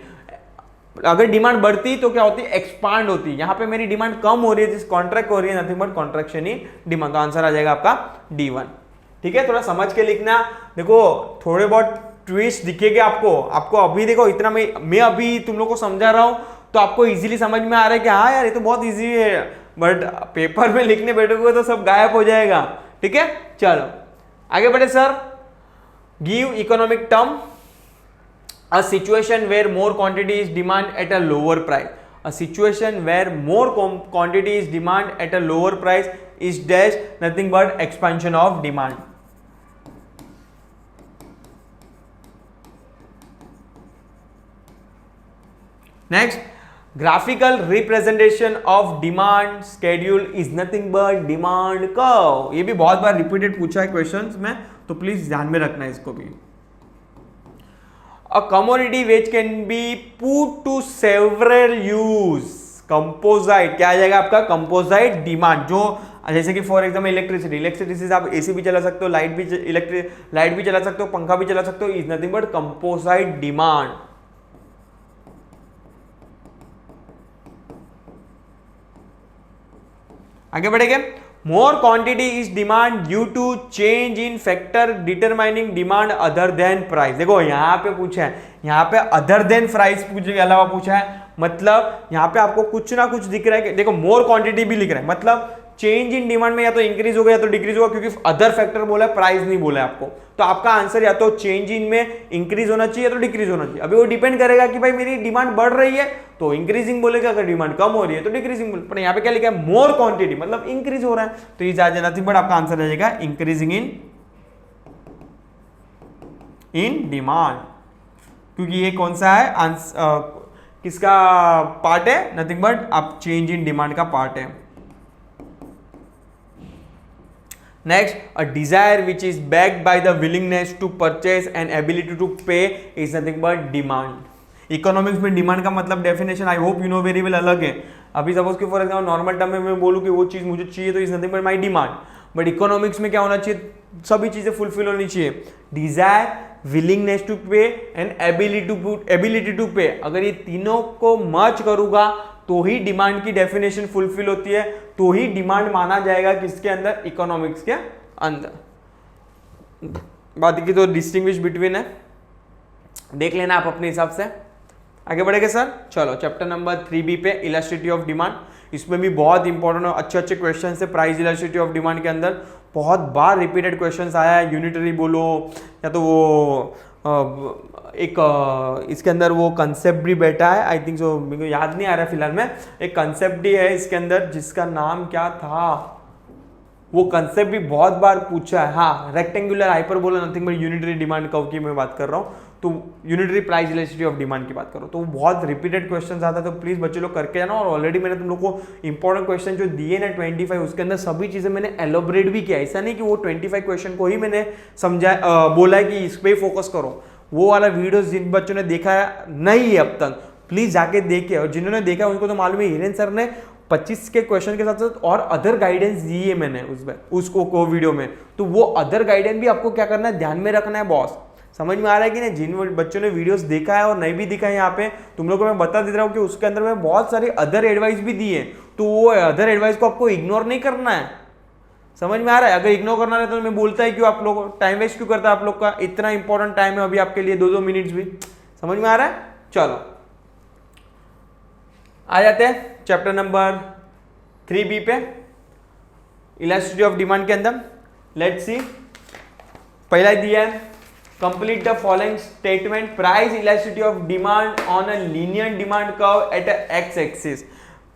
अगर डिमांड बढ़ती तो क्या होती है, एक्सपांड होती है। यहाँ पे मेरी डिमांड कम हो रही है, जिस कॉन्ट्रैक्ट हो रही है, nothing but contraction in demand, तो आंसर आ जाएगा आपका D1। ठीक है, थोड़ा समझ के लिखना, देखो थोड़े बहुत ट्विस्ट दिखेगा आपको, आपको अभी देखो इतना मैं अभी तुम लोग को समझा रहा हूं तो आपको इजीली समझ में आ रहा है कि हाँ यार ये तो बहुत इजी है, बट पेपर में लिखने बैठोगे तो सब गायब हो जाएगा। ठीक है, चलो आगे बढ़े sir. Give economic term, a situation where more quantity is demand at a lower price, a situation where more quantity is demand at a lower price is dash nothing but expansion of demand. Next, graphical representation of demand schedule is nothing but demand curve. ये भी बहुत बार repeated पूछा है questions में, तो please ध्यान में रखना इसको भी। A commodity which can be put to several use, composite क्या आ जाएगा आपका, कंपोजाइट डिमांड, जो जैसे कि फॉर एग्जाम्पल इलेक्ट्रिसिटी से आप एसी भी चला सकते हो, लाइट भी चला सकते हो, पंखा भी चला सकते हो, is nothing but composite demand. आगे बढ़ेंगे। More quantity is demand due to change in factor determining demand other than price. देखो यहाँ पे पूछा है, यहाँ पे अदर देन प्राइस के अलावा पूछा है, मतलब यहाँ पे आपको कुछ ना कुछ दिख रहा है कि देखो मोर क्वांटिटी भी लिख रहा है, मतलब चेंज इन डिमांड में या तो इंक्रीज होगा या तो डिक्रीज होगा, क्योंकि अदर फैक्टर बोला है, प्राइस नहीं बोला है आपको, तो आपका आंसर या तो चेंज इन में इंक्रीज होना चाहिए या तो डिक्रीज होना चाहिए। अभी वो डिपेंड करेगा कि भाई मेरी डिमांड बढ़ रही है तो इंक्रीजिंग बोलेगा, अगर डिमांड कम हो रही है तो डिक्रीजिंग बोले, पर यहाँ पे क्या लिखा है, मोर क्वांटिटी मतलब इंक्रीज हो रहा है, तो ये नथिंग बट आपका आंसर आ जाएगा इंक्रीजिंग इन डिमांड। क्योंकि ये कौन सा है किसका पार्ट है, नथिंग बट आप चेंज इन डिमांड का पार्ट है। Next, a desire which is backed by the willingness to purchase and ability to pay is nothing but demand. Economics में डिमांड का मतलब definition I hope you know very well अलग है। अभी suppose कि for example normal term में मैं बोलूँ कि वो चीज़ मुझे चाहिए तो is nothing but my demand, but economics में क्या होना चाहिए, सभी चीजें फुलफिल होनी चाहिए। डिजायर, विलिंगनेस टू पे एंड एबिलिटी टू पे, अगर ये तीनों को मर्ज करूंगा तो ही डिमांड की डेफिनेशन फुलफिल होती है, तो ही डिमांड माना जाएगा किसके अंदर, इकोनॉमिक्स के अंदर। बाकी तो डिस्टिंग्विश बिटवीन है, देख लेना आप अपने हिसाब से। आगे बढ़ेंगे सर, चलो चैप्टर नंबर 3B पे इलास्टिसिटी ऑफ डिमांड। इसमें भी बहुत इंपॉर्टेंट और अच्छे अच्छे क्वेश्चन है। प्राइस इलास्टिसिटी ऑफ डिमांड के अंदर बहुत बार रिपीटेड क्वेश्चंस आया है, यूनिटरी बोलो या तो वो एक इसके अंदर वो कंसेप्ट भी बैठा है, आई थिंक सो, मेरे को याद नहीं आ रहा फिलहाल में, एक कंसेप्ट भी है इसके अंदर जिसका नाम क्या था, वो कंसेप्ट भी बहुत बार पूछा है। हाँ, rectangular hyperbola nothing but unitary demand curve की मैं बात कर रहा हूँ, तो unitary price elasticity of demand की बात करो तो बहुत रिपीटेड क्वेश्चंस आता है, तो प्लीज बच्चे लोग करके जाना। और ऑलरेडी मैंने तुम लोग को इंपॉर्टेंट क्वेश्चन जो दिए ना 25, उसके अंदर सभी चीजें मैंने एलोबरेट भी किया। ऐसा नहीं कि वो 25 क्वेश्चन को ही मैंने समझा बोला है कि इस पे फोकस करो। वो वाला वीडियो जिन बच्चों ने देखा है नहीं है अब तक, प्लीज जाके देखे, और जिन्होंने देखा उनको तो मालूम है हिरेन सर ने 25 के क्वेश्चन के साथ साथ और अदर गाइडेंस दी है मैंने उसको वीडियो में, तो वो अदर गाइडेंस भी आपको क्या करना है, ध्यान में रखना है बॉस। समझ में आ रहा है कि नहीं? जिन बच्चों ने वीडियोस देखा है और नहीं भी दिखा है यहाँ पे तुम लोगों को मैं बता दे रहा हूँ कि उसके अंदर मैं बहुत सारी अदर एडवाइस भी दी है, तो वो अदर एडवाइस को आपको इग्नोर नहीं करना है। समझ में आ रहा है? अगर इग्नोर करना है तो मैं बोलता है क्यों, आप लोग टाइम वेस्ट क्यों करता है, आप लोग का इतना इंपॉर्टेंट टाइम है अभी आपके लिए, 2-2 मिनट्स भी। समझ में आ रहा है? चलो आ जाते हैं चैप्टर नंबर 3B पे, इलास्टिसिटी ऑफ डिमांड के अंदर। लेट्स सी, पहला दिया है, complete the following statement, price elasticity of demand on a linear demand curve eight x axis.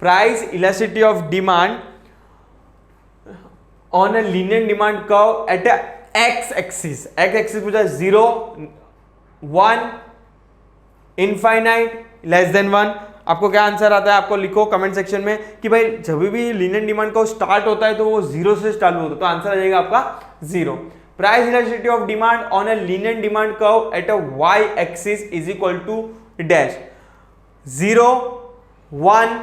Price elasticity of demand on a linear demand curve eight x axis. X axis पूछा 0, 1, infinite, less than 1। आपको क्या answer आता है, आपको लिखो comment section में कि भाई जब भी लीनियर डिमांड कर्व स्टार्ट होता है तो वो 0 से चालू होता है, तो आंसर आ जाएगा आपका 0। Price elasticity of demand on a linear demand curve at a Y axis is equal to dash 0, 1,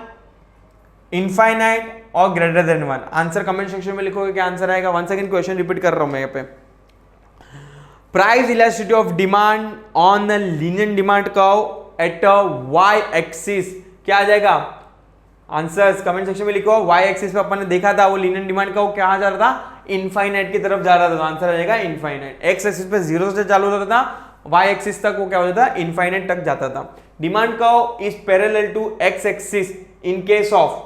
infinite और greater than 1। Answer comment section में लिखोगे, क्या आंसर आएगा। वन सेकंड क्वेश्चन रिपीट कर रहा हूं मैं यहाँ पे। Price elasticity of demand on the linear demand curve at a Y axis, क्या आ जाएगा आंसर्स कमेंट सेक्शन में लिखो। वाई एक्सिस पे अपन ने देखा था वो लीनियर डिमांड कर्व क्या जा रहा था, इनफाइनाइट की तरफ जा रहा था, तो आंसर आ जाएगा इनफाइनाइट। एक्स एक्सिस पे 0 से चालू होता था, वाई एक्सिस तक वो क्या हो जाता था, इनफाइनाइट तक जाता था। Demand curve is parallel to X axis in case of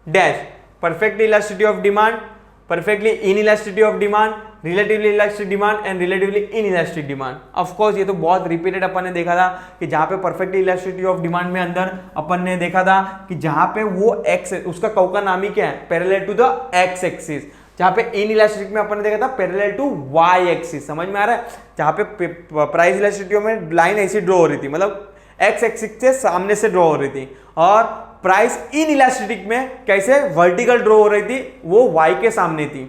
dash perfectly elasticity of demand, perfectly inelasticity of demand, relatively elastic demand and relatively inelastic demand। of course ये तो बहुत रिपीटेड अपन ने देखा था कि जहाँ पे perfectly elasticity of demand में अंदर अपन ने देखा था कि जहाँ पे वो x, उसका कर्व का नाम ही क्या है, parallel to the x axis. जहाँ पे इनइलास्टिक में अपन ने देखा था पैरेलल टू y एक्सिस। समझ में आ रहा है? जहाँ पे प्राइस इलास्टिसिटी में लाइन ऐसी ड्रॉ हो रही थी, मतलब x एक्सिस से सामने से ड्रॉ हो रही थी, और प्राइस इन इलास्टिक में कैसे वर्टिकल ड्रॉ हो रही थी, वो y के सामने थी।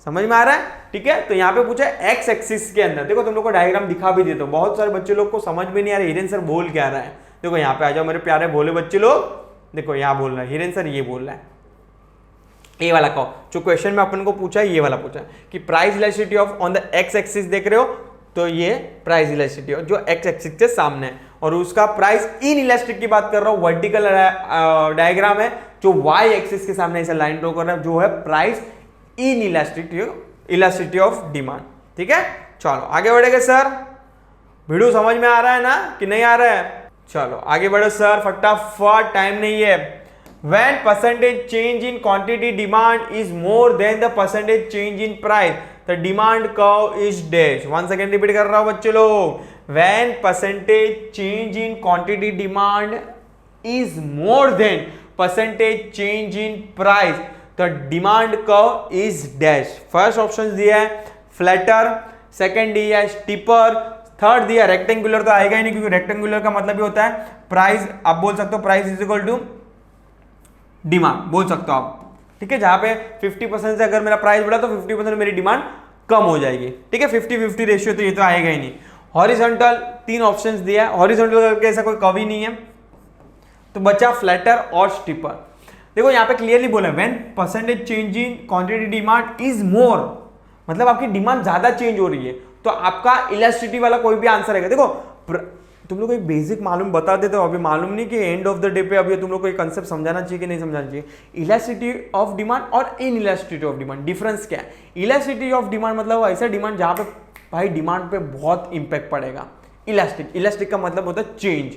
समझ में आ रहा है? ठीक है, तो यहाँ पे पूछा x एक्सिस के अंदर। देखो तुम लोग को डायग्राम दिखा भी देता हूँ, बहुत सारे बच्चे लोग को समझ में नहीं आ रहा हिरेन सर बोल क्या रहा है। देखो यहाँ पे आ जाओ मेरे प्यारे भोले बच्चे लोग, देखो यहाँ बोल रहा है हिरेन सर, ये बोल रहा है, ये वाला कहो जो क्वेश्चन में अपन को पूछा है, ये वाला पूछा है कि price elasticity of on the x axis देख रहे हो, तो ये प्राइस इलास्टिसिटी जो x एक्सिस से सामने है, और उसका प्राइस इन इलास्टिक की बात कर रहा हूं, वर्टिकल डायग्राम है जो y एक्सिस के सामने ऐसा लाइन ड्रॉ कर रहा है, जो है price in elasticity of demand. ठीक है, चलो आगे बढ़ेंगे सर। वीडियो समझ में आ रहा है ना कि नहीं आ रहा है? चलो आगे बढ़ो सर फटाफट, टाइम नहीं है। When percentage change in quantity demand is more than the percentage change in price, the demand curve is dash। Once again repeat कर रहा हूं बच्चे लोग, when percentage change in quantity demand is more than percentage change in price, the demand curve is dash। First option दिया है flatter, second दिया है steeper, third दिया रेक्टेंगुलर, तो आएगा ही नहीं, क्योंकि रेक्टेंगुलर का मतलब ही होता है प्राइस, आप बोल सकते हो price is equal to demand, बोल सकते हो आप, ठीक है। जहां पे 50% से अगर मेरा प्राइस बढ़ा तो 50% मेरी डिमांड कम हो जाएगी, ठीक है। 50-50 रेशियो, तो ये तो आएगा ही नहीं। हॉरिजॉन्टल 3 ऑप्शंस दिया है, हॉरिजॉन्टल करके ऐसा कोई कवि नहीं है, तो बचा फ्लैटर और स्टिपर। देखो यहाँ पे क्लियरली बोला when percentage change in quantity demand is more, मतलब आपकी डिमांड ज्यादा चेंज हो रही है, तो आपका इलास्टिसिटी वाला कोई भी आंसर आएगा। देखो तुम लोग को एक बेसिक मालूम बता देते हो, अभी मालूम नहीं कि एंड ऑफ द डे पे अभी तुम लोग को एक कंसेप्ट समझाना चाहिए कि नहीं समझाना चाहिए। इलास्टिसिटी ऑफ डिमांड और इन इलास्टिसिटी ऑफ डिमांड डिफरेंस क्या है? इलास्टिसिटी ऑफ डिमांड मतलब ऐसा डिमांड जहां पे भाई डिमांड पे बहुत इंपैक्ट पड़ेगा। इलास्टिक, इलास्टिक का मतलब होता है चेंज।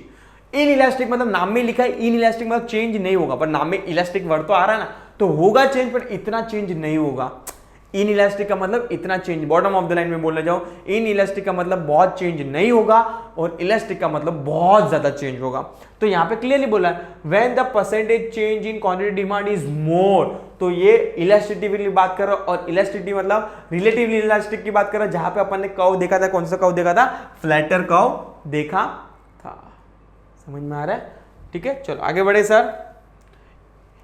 इन इलास्टिक मतलब नाम में लिखा है इन इलास्टिक मतलब चेंज नहीं होगा, पर नाम में इलास्टिक वर्ड तो आ रहा है ना, तो होगा चेंज पर इतना चेंज नहीं होगा। इन इलास्टिक का मतलब इतना change, bottom of the line में बोलने जाओ, इन इलास्टिक का मतलब बहुत चेंज नहीं होगा और इलास्टिक का मतलब बहुत ज्यादा चेंज होगा। तो यहां पे क्लियरली बोला है when the percentage change in quantity demand is more, तो ये इलास्टिसिटी की बात कर रहा है, और इलास्टिसिटी मतलब रिलेटिवली इलास्टिक की बात कर रहा है, जहां पे अपन ने कर्व देखा था, कौन सा कर्व देखा था? फ्लैटर कर्व देखा था। समझ में आ रहा है? ठीक है, चलो आगे बढ़े sir.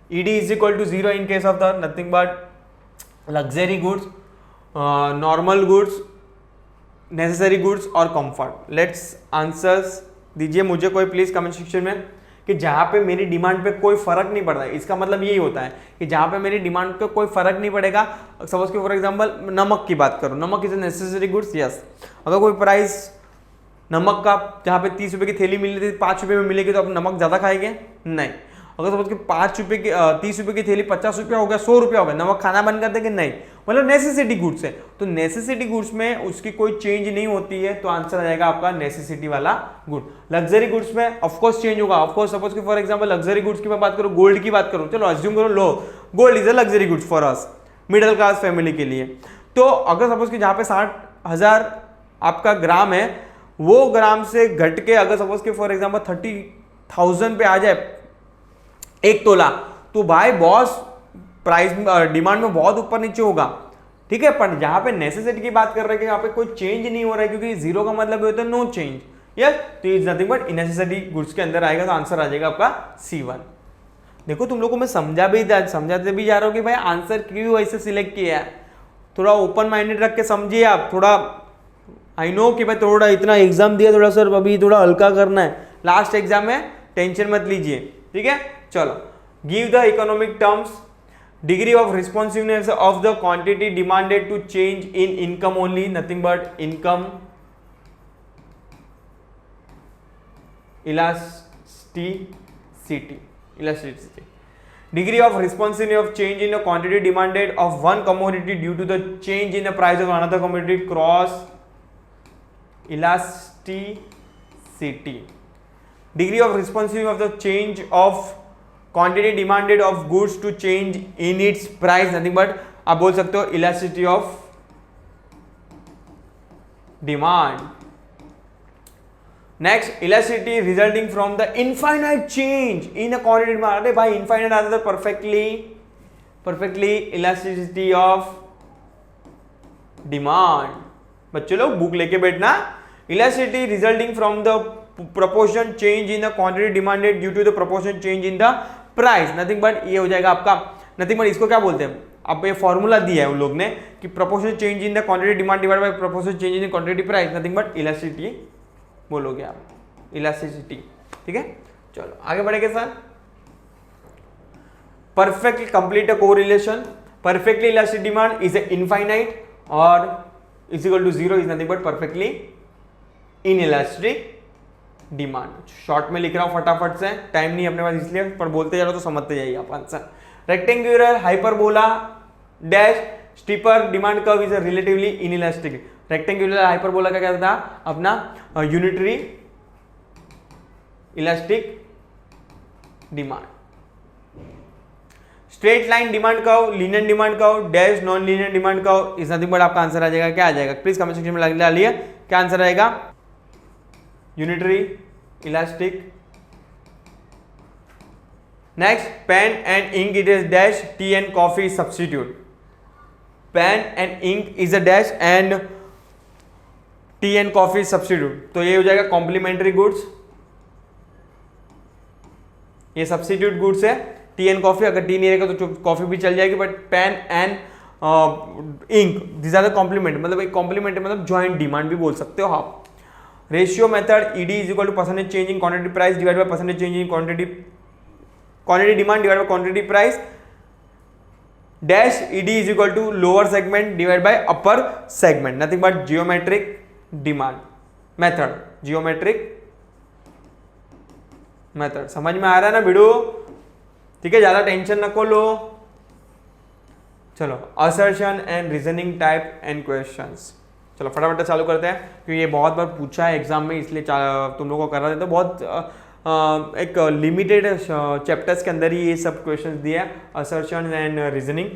ED is equal to 0 in case of the nothing but luxury goods, normal goods, necessary goods और कंफर्ट। लेट्स आंसर्स दीजिए मुझे कोई प्लीज कमेंट सेक्शन में, कि जहां पे मेरी डिमांड पे कोई फर्क नहीं पड़ रहा है, इसका मतलब यही होता है कि जहां पे मेरी डिमांड पे कोई फर्क नहीं पड़ेगा। सपोज कि फॉर एग्जांपल नमक की बात करूं, नमक is a necessary goods, yes. अगर कोई प्राइस नमक का जहां पे 30 रुपए की थैली मिल रही थी 5 रुपए में मिलेगी, तो आप नमक ज्यादा खाएंगे? नहीं। अगर सपोज कि 5 रुपए की 30 रुपए की थैली 50 रुपया हो गया, 100 रुपया हो गया, नमक खाना बंद कर देंगे? नहीं। मतलब नेसेसिटी गुड्स है, तो नेसेसिटी गुड्स में उसकी कोई चेंज नहीं होती है, तो आंसर आ जाएगा आपका नेसेसिटी वाला गुड। लग्जरी गुड्स में ऑफकोर्स चेंज होगा, ऑफकोर्स। सपोज कि फॉर एग्जांपल लग्जरी गुड्स की मैं बात करूं, गोल्ड की बात करूं, चलो अज्यूम करो लो gold is a luxury goods for us, middle class family के लिए। तो अगर सपोज कि जहां पे 60,000 आपका ग्राम है, वो ग्राम से घट के अगर सपोज कि फॉर एग्जांपल 30,000 पे आ जाए 1 तोला, तो भाई बॉस प्राइस डिमांड में बहुत ऊपर नीचे होगा, ठीक है। पर जहां पे नेसेसिटी की बात कर रहे हैं कि यहाँ पे कोई चेंज नहीं हो रहा है, क्योंकि 0 का मतलब होता है नो चेंज, यस। तो इज नथिंग बट इननेसेसरी गुड्स के अंदर आएगा, तो आंसर आ जाएगा आपका C1। देखो तुम लोग को मैं समझाते भी जा रहा हूँ कि भाई आंसर क्यों ऐसे सिलेक्ट किया है, थोड़ा ओपन माइंडेड रख के समझिए आप। थोड़ा आई नो कि भाई थोड़ा इतना एग्जाम दिया, थोड़ा सर अभी थोड़ा हल्का करना है, लास्ट एग्जाम है, टेंशन मत लीजिए, ठीक है। चलो, give the economic terms, degree of responsiveness of the quantity demanded to change in income only, nothing but income, elasticity, degree of responsiveness of change in the quantity demanded of one commodity due to the change in the price of another commodity, cross elasticity. Degree of responsiveness of the change of quantity demanded of goods to change in its price, nothing but आप बोल सकते हो elasticity of demand. Next, elasticity resulting from the infinite change in a quantity demand. अरे भाई infinite आता था perfectly elasticity of demand. बच्चे लोग बुक लेके बैठना। Elasticity resulting from the proportion change in the quantity demanded due to the proportion change in the price, nothing but ये हो जाएगा आपका, नथिंग बट इसको क्या बोलते हैं, अब ये फॉर्मूला दिया है उन लोग ने कि proportion change in the quantity demand divide by proportion change in the quantity price, nothing but elasticity बोलोगे आप, इलास्टिसिटी, ठीक है। चलो आगे बढ़ेंगे sir. Perfect complete a correlation, perfectly elastic demand is a infinite और is equal to 0 is nothing but perfectly inelastic demand. Short में लिख रहा हूं फटाफट से, टाइम नहीं अपने पास इसलिए, पर बोलते जा रहा तो समझते जाइए आप answer. Rectangular hyperbola dash steeper demand curve is a relatively inelastic. Rectangular hyperbola का क्या था अपना unitary elastic demand. Straight line demand curve, linear demand curve, dash non linear demand curve is nothing but आपका answer आ जाएगा, क्या आ जाएगा प्लीज कमेंट सेक्शन में डालिए, क्या आंसर आएगा, unitary elastic. Next, pen and ink it is dash, tea and coffee substitute. Pen and ink is a dash and tea and coffee substitute, तो ये हो जाएगा कॉम्प्लीमेंट्री गुड्स, ये सब्स्टिट्यूट गुड्स है, टी एंड कॉफी। अगर tea नहीं रहेगा तो कॉफी भी चल जाएगी, but pen and ink this are the complement, मतलब एक कॉम्प्लीमेंट मतलब ज्वाइंट डिमांड भी बोल सकते हो आप। Ratio method ED is equal to percentage change in quantity price divide by percentage change in quantity demand divide by quantity price dash ED is equal to lower segment divide by upper segment, nothing but geometric demand method, geometric method. समझ में आ रहा है ना भिड़ो? ठीक है, ज्यादा tension नको लो। चलो assertion and reasoning type and questions, चलो फटाफट चालू करते हैं क्योंकि ये बहुत बार पूछा है एग्जाम में, इसलिए तुम लोगों को कर रहा था। तो बहुत एक लिमिटेड चैप्टर्स के अंदर ही ये सब क्वेश्चंस दिए हैं, assertion and reasoning.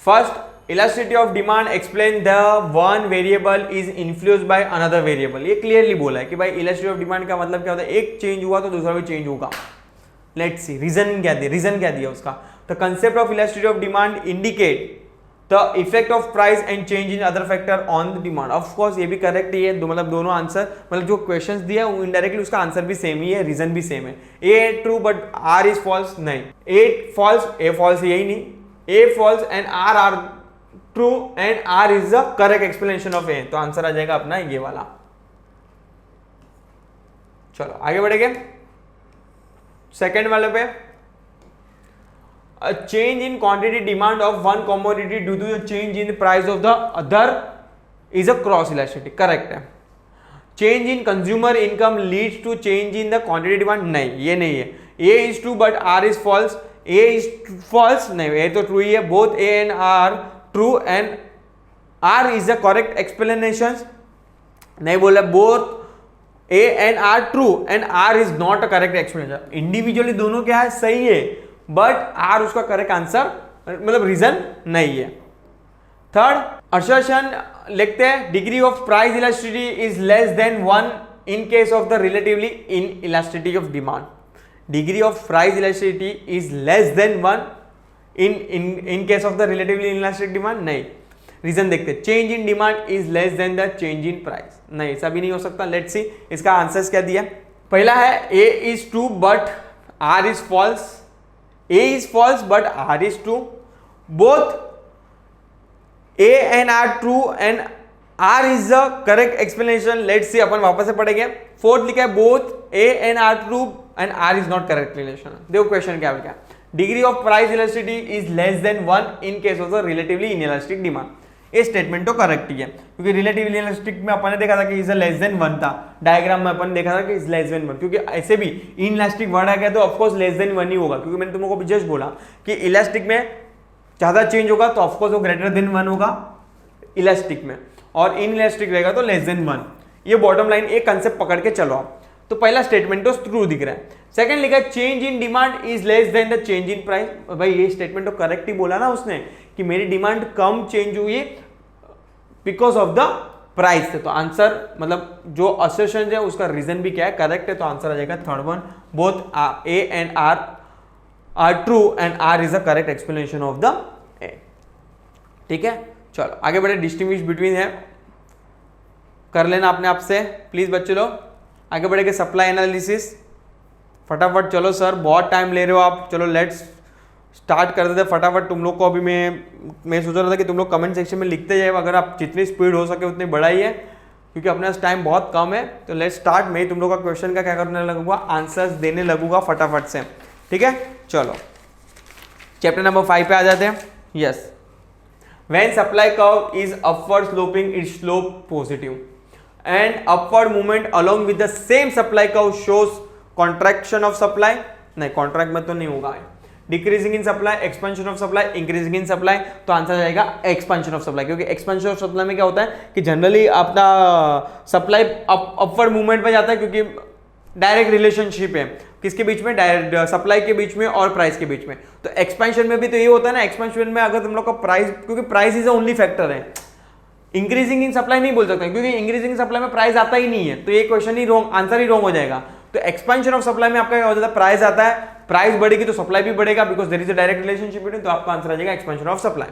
First, elasticity of demand explain the one variable is influenced by another variable. ये क्लियरली बोला है कि भाई इलास्टिसिटी ऑफ डिमांड का मतलब क्या होता है, एक चेंज हुआ तो दूसरा भी चेंज होगा। लेट्स सी रीजन क्या दिया उसका। The concept of elasticity of demand indicate the effect of price and change in other factor on the demand. Of course ये भी करेक्ट ही है, मतलब दोनों आंसर, मतलब जो क्वेश्चंस दिया है इनडायरेक्टली उसका आंसर भी सेम ही है, रीजन भी सेम है। A true but R is false, नहीं ए फॉल्स यही नहीं, A false and R true and R is the correct explanation of A, तो आंसर आ जाएगा अपना ये वाला। चलो आगे बढ़ेंगे सेकेंड वाले पे। A change in quantity demand of one commodity due to a change in the price of the other is a cross elasticity, correct है। Change in consumer income leads to change in the quantity demand, नहीं ये नहीं है। A is true but R is false, A is false नहीं, A तो true ही है, both A and R true and R is the correct explanations, नहीं बोला both A and R true and R is not a correct explanation। Individually दोनों क्या है, सही है, बट आर उसका करेक्ट आंसर मतलब रीजन नहीं है। थर्ड, असर्शन लिखते हैं degree of price elasticity is less than 1 in case of the relatively in elasticity of demand. Degree of price elasticity is less than 1 in case of the relatively in elastic demand, नहीं। Reason देखते हैं, change in demand is less then the change in price, नहीं ऐसा भी नहीं हो सकता। Let's see इसका आंसर्स क्या दिया। पहला है A is true but R is false, A is false but R is true. Both A and R true and R is the correct explanation. Let's see, अपन वापस से पढ़ेंगे। फोर्थ लिखा है both A and R true and R is not correct explanation। देखो question क्या है, degree of price elasticity is less than 1 in case of the relatively inelastic demand. ये statement तो करेक्ट ही है क्योंकि रिलेटिवली इलास्टिक में अपन ने देखा था कि इज लेस देन 1 था, डायग्राम में अपन देखा था कि इज लेस देन 1, क्योंकि ऐसे भी इनइलास्टिक वर्ड आ गया तो ऑफकोर्स लेस देन 1 ही होगा, क्योंकि मैंने तुमको भी जस्ट बोला कि इलास्टिक में ज्यादा चेंज होगा तो ऑफकोर्स वो ग्रेटर देन 1 होगा इलास्टिक में, और इनइलास्टिक रहेगा तो लेस देन 1। ये बॉटम लाइन एक कंसेप्ट पकड़ के चलो आप। तो पहला स्टेटमेंट तो ट्रू दिख रहा है। सेकंड लिखा है change in demand is less then the change in price. भाई ये स्टेटमेंट तो करेक्ट ही बोला ना उसने कि मेरी डिमांड कम चेंज हुई बिकॉज ऑफ द प्राइस से, तो आंसर मतलब जो असर्शन है उसका रीजन भी क्या है, करेक्ट है, तो आंसर आ जाएगा third one, both A and R are true and R is the correct explanation of the A. ठीक है, चलो आगे बढ़े। डिस्टिंग्विश बिटवीन है कर लेना अपने आप से प्लीज बच्चे लोग। आगे बढ़ेंगे सप्लाई एनालिसिस, फटाफट चलो सर बहुत टाइम ले रहे हो आप, चलो लेट्स स्टार्ट कर देते फटाफट। तुम लोग को अभी मैं सोच रहा था कि तुम लोग कमेंट सेक्शन में लिखते जाए, अगर आप जितनी स्पीड हो सके उतनी बढ़ाइए क्योंकि अपने पास टाइम बहुत कम है। तो लेट्स स्टार्ट, मैं तुम लोग का क्वेश्चन का क्या करने लगूंगा, आंसर्स देने लगूंगा फटाफट से। ठीक है, चलो चैप्टर नंबर 5 पे आ जाते हैं। Yes, when supply curve is upward sloping it slope positive and upward movement along with the same supply curve shows contraction of supply, नहीं कॉन्ट्रैक्ट में तो नहीं होगा। Decreasing in supply, expansion of supply, increasing in supply, तो answer जाएगा expansion of supply, क्योंकि expansion of supply में क्या होता है कि जनरली अपना सप्लाई अपवर्ड मूवमेंट पे जाता है क्योंकि डायरेक्ट रिलेशनशिप है किसके बीच में, सप्लाई के बीच में और प्राइस के बीच में। तो एक्सपेंशन में भी तो ये होता है ना, एक्सपेंशन में अगर तुम लोग का प्राइस, क्योंकि price is the only factor है, इंक्रीजिंग इन सप्लाई नहीं बोल सकते क्योंकि इंक्रीजिंग सप्लाई में प्राइस आता ही नहीं है, तो ये क्वेश्चन ही रॉन्ग, आंसर ही रॉन्ग हो जाएगा। तो एक्सपेंशन ऑफ सप्लाई में आपका क्या हो जाता है, प्राइस आता है, प्राइस बढ़ेगी तो सप्लाई भी बढ़ेगा because there is a direct relationship between, तो आपका आंसर आ जाएगा एक्सपेंशन ऑफ सप्लाई।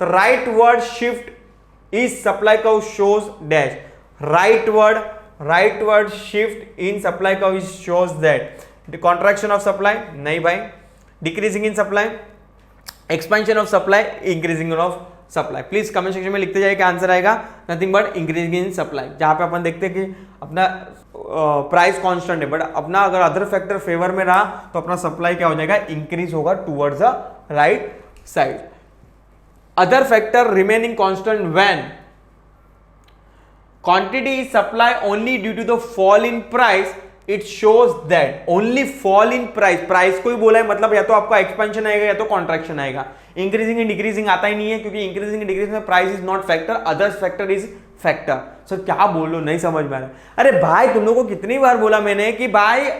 तो rightward shift is supply curve shows dash, rightward shift in supply curve is shows that contraction of supply, नहीं भाई, decreasing in supply, expansion of supply, increasing of supply. Please comment section में लिखते जाइए क्या answer आएगा, nothing but increasing in supply. जहां पे अपन देखते हैं कि अपना प्राइस कांस्टेंट है, बट अपना अगर अदर फैक्टर फेवर में रहा तो अपना सप्लाई क्या हो जाएगा, इंक्रीज होगा towards the right side. Other factor remaining constant when quantity is supply only due to the fall in price, it shows that only fall in price को ही बोला है, मतलब या तो आपका एक्सपेंशन आएगा या तो कॉन्ट्रैक्शन आएगा, इंक्रीजिंग एंड डिक्रीजिंग आता ही नहीं है, क्योंकि इंक्रीजिंग एंड डिक्रीजिंग में price is not factor, others factor is factor. So क्या बोलो, नहीं समझ में आ रहा। अरे भाई तुम लोगों को कितनी बार बोला मैंने कि भाई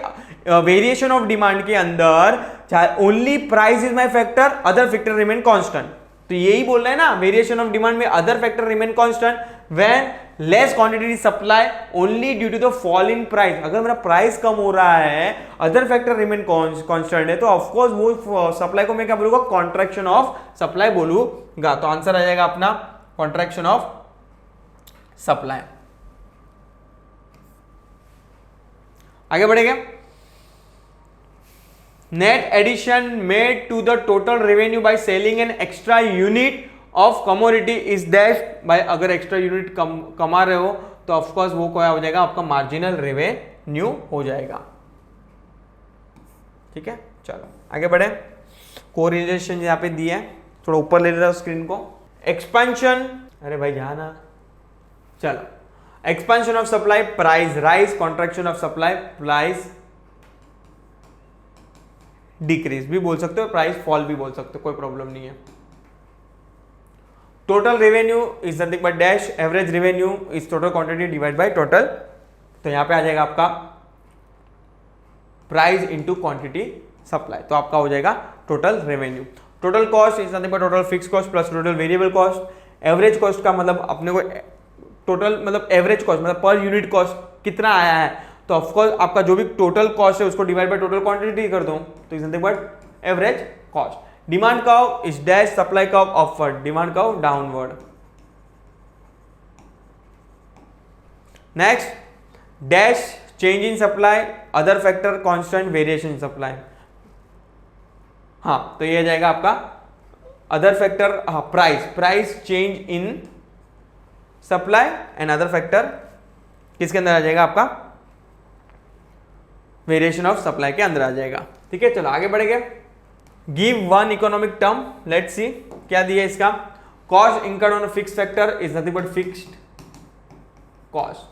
वेरिएशन ऑफ डिमांड के अंदर only price is my factor, other factor remain constant. तो यही बोल रहे हैं ना, वेरिएशन ऑफ डिमांड में other factor remain constant when less quantity supply only due to the fall in price. अगर मेरा प्राइस कम हो रहा है, अदर फैक्टर रिमेन कांस्टेंट है, तो ऑफकोर्स वो सप्लाई को मैं क्या बोलूंगा, कॉन्ट्रैक्शन ऑफ सप्लाई बोलूंगा। तो आंसर आ जाएगा अपना कॉन्ट्रैक्शन ऑफ सप्लाई। आगे बढ़ेंगे। Net addition made to the total revenue by selling an extra unit of commodity is dash. भाई अगर एक्स्ट्रा यूनिट कमा रहे हो तो ऑफकोर्स वो क्या हो जाएगा, आपका मार्जिनल रेवेन्यू हो जाएगा। ठीक है, चलो आगे बढ़े। कोरिलेशन यहाँ पे दिया है, थोड़ा ऊपर ले लेता हूं स्क्रीन को। एक्सपेंशन, अरे भाई जाना, चलो expansion of supply price rise, contraction of supply price decrease भी बोल सकते हो, प्राइस फॉल भी बोल सकते हो, कोई प्रॉब्लम नहीं है। Total revenue is nothing but dash, average revenue is total quantity divide by total. तो यहां पे आ जाएगा आपका प्राइस इनटू क्वांटिटी सप्लाई, तो आपका हो जाएगा total revenue. Total cost is nothing but total fix cost plus total variable cost. Average cost का मतलब अपने को टोटल मतलब एवरेज कॉस्ट मतलब पर यूनिट कॉस्ट कितना आया है, तो ऑफकोर्स आपका जो भी टोटल कॉस्ट है उसको डिवाइड बाय टोटल क्वांटिटी कर दो, तो is nothing but average cost. Demand curve is dash, supply curve upward, demand curve downward. Next dash change in supply, other factor constant, variation in supply. हाँ तो ये आ जाएगा आपका अदर फैक्टर, हाँ price change in supply and other factor किसके अंदर आ जाएगा, आपका वेरिएशन ऑफ सप्लाई के अंदर आ जाएगा। ठीक है, चलो आगे बढ़ेंगे। Give one economic term, let's see क्या दिया इसका। Cost incurred on fixed factor is nothing but fixed cost.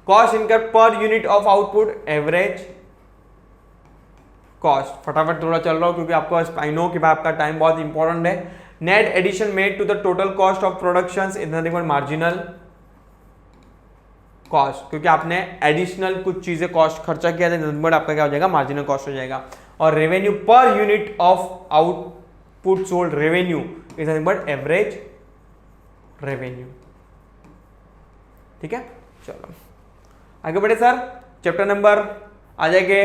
Cost incurred per unit of output average cost. फटाफट थोड़ा चल रहा हूं क्योंकि आपको आई नो कि भाई आपका टाइम बहुत इंपॉर्टेंट है। Net addition made to the total cost of production is nothing but marginal cost, क्योंकि आपने एडिशनल कुछ चीजें कॉस्ट खर्चा किया था, बट आपका क्या हो जाएगा, मार्जिनल कॉस्ट हो जाएगा। और revenue per unit of output sold revenue is nothing but average revenue. ठीक है, चलो आगे बढ़े सर। चैप्टर नंबर आ जाएंगे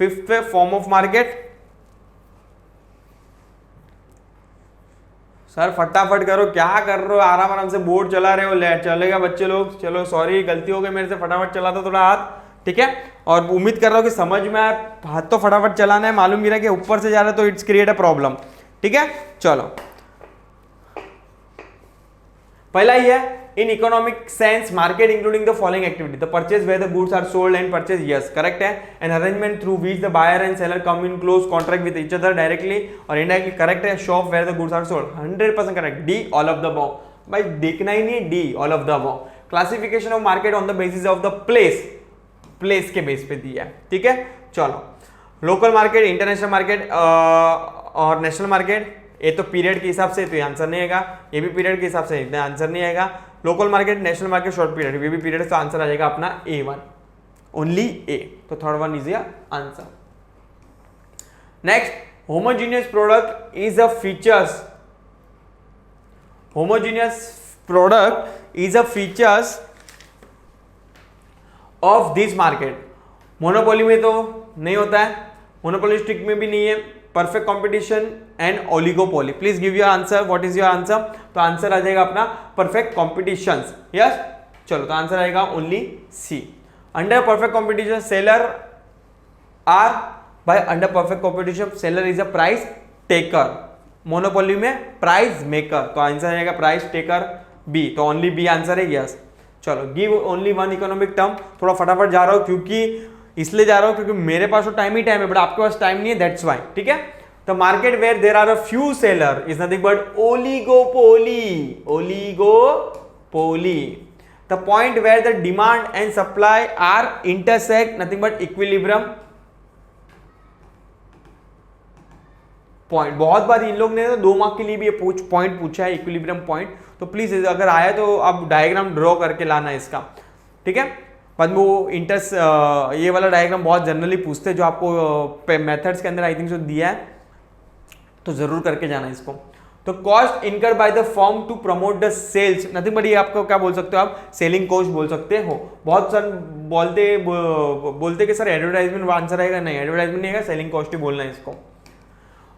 5th पे, फॉर्म ऑफ मार्केट। सर फटाफट करो, क्या कर रहे हो, आराम आराम से बोर्ड चला रहे हो, चलेगा बच्चे लोग। चलो सॉरी गलती हो गई मेरे से, फटाफट चला था थोड़ा हाथ। ठीक है, और उम्मीद कर रहा हूं कि समझ में आए। हाथ तो फटाफट चलाना है, मालूम गिरा कि ऊपर से जा रहा है तो इट्स क्रिएट अ प्रॉब्लम। ठीक है, चलो पहला ही है in economic sense market including the following activity, the purchase where the goods are sold and purchase, yes correct है। An arrangement through which the buyer and seller come in close contract with each other directly और indirectly, correct है। Shop where the goods are sold, 100% correct. D all of the above, भाई देखना ही नहीं, D all of the above. Classification of market on the basis of the place के base पे दिया है। ठीक है, चलो लोकल मार्केट, इंटरनेशनल मार्केट और नेशनल मार्केट, ये तो पीरियड के हिसाब से तो ये आंसर नहीं आएगा, ये भी पीरियड के हिसाब से इतना आंसर नहीं आएगा। Local market, national market, short period, ये भी पीरियड, तो आंसर आ जाएगा अपना A1, ओनली ए। तो third one is answer. Next, homogeneous product is a features, homogeneous product is a features of this market. Monopoly में तो नहीं होता है, मोनोपोलिस्टिक में भी नहीं है, perfect competition and oligopoly. Please give your answer, what is your answer? तो आंसर आ जाएगा अपना परफेक्ट कॉम्पिटिशन। यस, चलो तो आंसर आएगा only C. Under perfect competition seller are, by under perfect competition seller is a price taker, monopoly में price maker, तो answer आएगा प्राइस टेकर बी, तो ओनली बी आंसर है। यस, चलो give only one economic term. थोड़ा फटाफट जा रहा हूं क्योंकि इसलिए जा रहा हूं क्योंकि मेरे पास तो टाइम ही टाइम है, बट आपके पास टाइम नहीं है, दैट्स व्हाई। ठीक है, the market where there are a few seller is nothing but oligopoly, oligopoly. The point where the demand and supply are intersect, nothing but equilibrium point. बहुत बार इन लोग ने तो 2 मार्क के लिए भी ये पॉइंट पूछा है, इक्विलिब्रियम पॉइंट, तो प्लीज अगर आया तो आप डायग्राम ड्रॉ करके लाना इसका। ठीक है, बाद में वो ये वाला डायग्राम बहुत जनरली पूछते हैं जो आपको मेथड्स के अंदर आई थिंक जो दिया है, तो जरूर करके जाना इसको। तो cost incur by the firm to promote the sales, nothing but ये आपको क्या बोल सकते हो आप, सेलिंग कॉस्ट बोल सकते हो। बहुत सर बोलते कि सर एडवर्टाइजमेंट आंसर आएगा, नहीं एडवर्टाइजमेंट नहीं आएगा, सेलिंग कॉस्ट ही बोलना है इसको।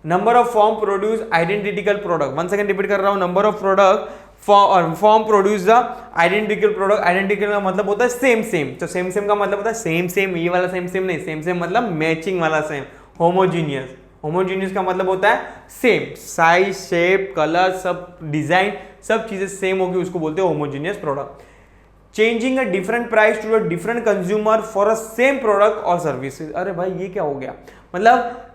Number of form produce identical product, one second repeat कर रहा हूं, number of product form produce the identical product. Identical का मतलब होता है सेम सेम, तो सेम सेम का मतलब होता है सेम सेम, ये वाला सेम सेम नहीं, सेम सेम मतलब मैचिंग वाला सेम। होमोजीनियस, होमोजीनियस का मतलब होता है सेम, साइज शेप कलर सब डिजाइन सब चीजें सेम होगी, उसको बोलते हैं homogeneous product. Changing a different price to a different consumer for a same product और सर्विसेज। अरे भाई ये क्या हो गया, मतलब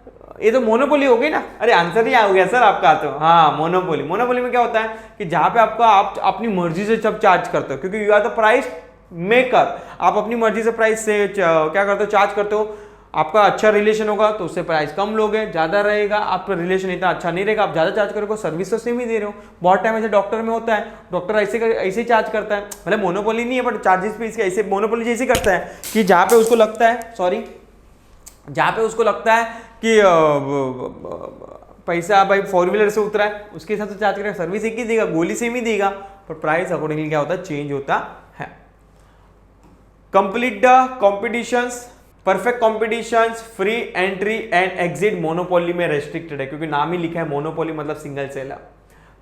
ये तो मोनोपोली हो गई ना। अरे आंसर ही आ गया सर आपका, तो हाँ मोनोपोली। मोनोपोली में क्या होता है कि जहां पे आप अपनी मर्जी से सब चार्ज करते हो, क्योंकि you are the price maker, आप अपनी मर्जी से प्राइस से क्या करते हो, चार्ज करते हो। आपका अच्छा रिलेशन होगा तो उससे प्राइस कम लोगे, ज्यादा रहेगा आपका रिलेशन इतना अच्छा नहीं रहेगा, आप ज्यादा चार्ज करोगे, सर्विस तो सेम ही दे रहे हो। बहुत टाइम ऐसे डॉक्टर में होता है, डॉक्टर ऐसे ही चार्ज करता है, मतलब मोनोपोली नहीं है बट चार्जेस पे इसके ऐसे मोनोपोली जैसे करता है कि जहां पे उसको लगता है, जहां पे उसको लगता है कि पैसा भाई 4 व्हीलर से उतरा है उसके हिसाब से चार्ज करेगा, सर्विस एक ही देगा, गोली सेम ही देगा, पर प्राइस अकॉर्डिंगली क्या होता है, चेंज होता है। Complete the competitions, perfect competitions, free entry and exit monopoly में रेस्ट्रिक्टेड है क्योंकि नाम ही लिखा है मोनोपोली मतलब single seller.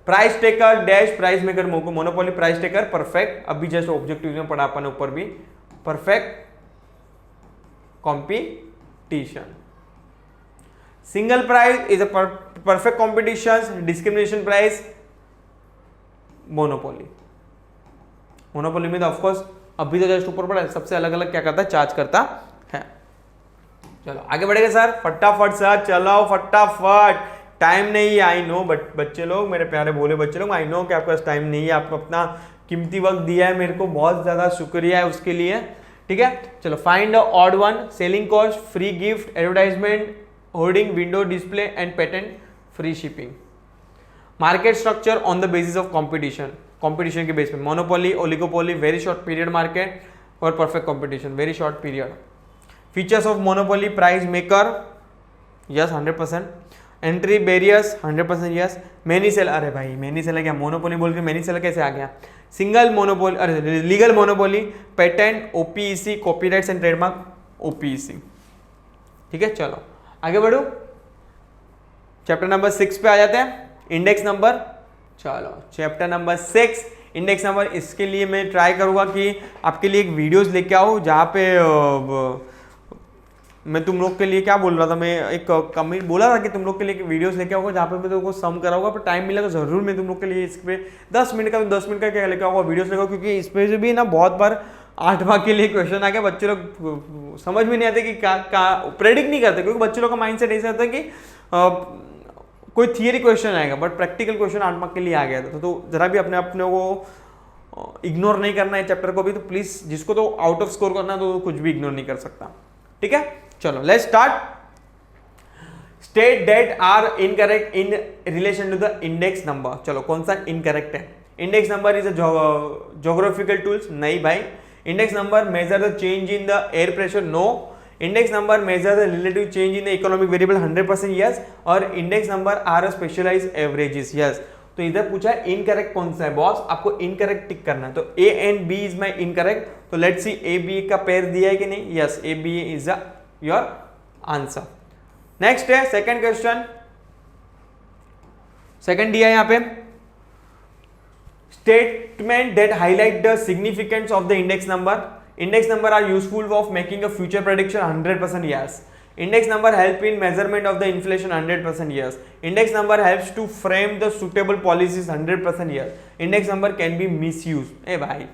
Price taker dash price maker monopoly price taker perfect, अभी जस्ट ऑब्जेक्टिव में पढ़ा अपन ऊपर भी, perfect competition. Single price is a perfect competition, discrimination price monopoly. Monopoly में तो ऑफकोर्स अभी तो जस्ट ऊपर पड़ा, सबसे अलग अलग क्या करता है, चार्ज करता है। चलो आगे बढ़ेगा सर, फटाफट सर चलाओ फटाफट, टाइम नहीं है आई नो, बट बच्चे लोग, मेरे प्यारे भोले बच्चे लोग, आई नो कि आपके पास टाइम नहीं है, आपको अपना कीमती वक्त दिया है, मेरे को बहुत ज्यादा शुक्रिया है उसके लिए। ठीक है, चलो find odd one, selling cost, free gift, advertisement, hoarding, window display and patent, free shipping. Market structure on the basis of competition, competition के बेस पे, monopoly, oligopoly, very short period market और perfect competition, very short period. Features of monopoly, price maker, yes 100%, entry barriers 100% yes, many seller, अरे भाई many seller क्या, monopoly बोल के many seller कैसे आ गया, सिंगल मोनोपोली, अरे legal monopoly, patent, OPEC, copyrights and trademark, OPEC. ठीक है, चलो आगे बढ़ो, चैप्टर नंबर 6 पे आ जाते हैं, इंडेक्स नंबर। चलो चैप्टर नंबर 6 इंडेक्स नंबर, इसके लिए मैं ट्राई करूंगा कि आपके लिए एक वीडियोस लेके आऊँ जहाँ पे मैं तुम लोग के लिए क्या बोल रहा था, मैं एक कमेंट बोला था कि तुम लोग के लिए वीडियोस लेके आऊंगा जहाँ पे मैं तुमको सम कराऊंगा, पर टाइम मिला तो जरूर मैं तुम लोग के लिए इस पे 10 मिनट का क्या लेके आऊंगा, वीडियोस लेकर, क्योंकि इस पे से भी ना बहुत बार 8 मार्क के लिए क्वेश्चन आ गया, बच्चे लोग समझ में नहीं आते कि प्रेडिक्ट नहीं करते, क्योंकि बच्चे लोग का माइंड सेट ऐसा होता है कि कोई थियरी क्वेश्चन आएगा बट प्रैक्टिकल क्वेश्चन 8 मार्क के लिए आ गया था, तो जरा भी अपने को इग्नोर नहीं करना है चैप्टर को भी, तो प्लीज जिसको तो आउट ऑफ स्कोर करना है तो कुछ भी इग्नोर नहीं कर सकता। ठीक है, चलो let's start. State that are incorrect in relation to the index number. चलो कौन सा इनकरेक्ट है, index number is a geographical tools, नहीं भाई। Index number measure the change in the air pressure, no. Index number measure the relative change in the economic variable, 100% yes. और index number are specialised averages, yes. तो इधर पूछा है incorrect कौन सा है बॉस, आपको इनकरेक्ट टिक करना है, तो A and B is my incorrect, तो लेट्स सी ए बी का पेयर दिया है कि नहीं, yes A B is your answer. Next है सेकंड क्वेश्चन, सेकंड दिया है यहाँ पे, statement that highlight the significance of the index number. Index number are useful of making a future prediction 100% yes. Index number help in measurement of the inflation 100% yes. Index number helps to frame the suitable policies 100% yes. Index number can be misused. ए भाई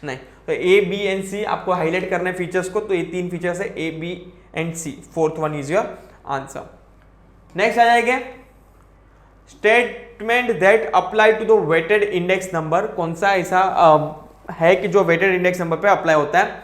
नहीं, तो ए B and सी आपको highlight करना है features को, तो ये तीन फीचर्स है A B and C, fourth one is your answer. Next आ जाएगा statement that apply to the weighted index number. कौन सा ऐसा है कि जो वेटेड इंडेक्स नंबर पे अप्लाई होता है?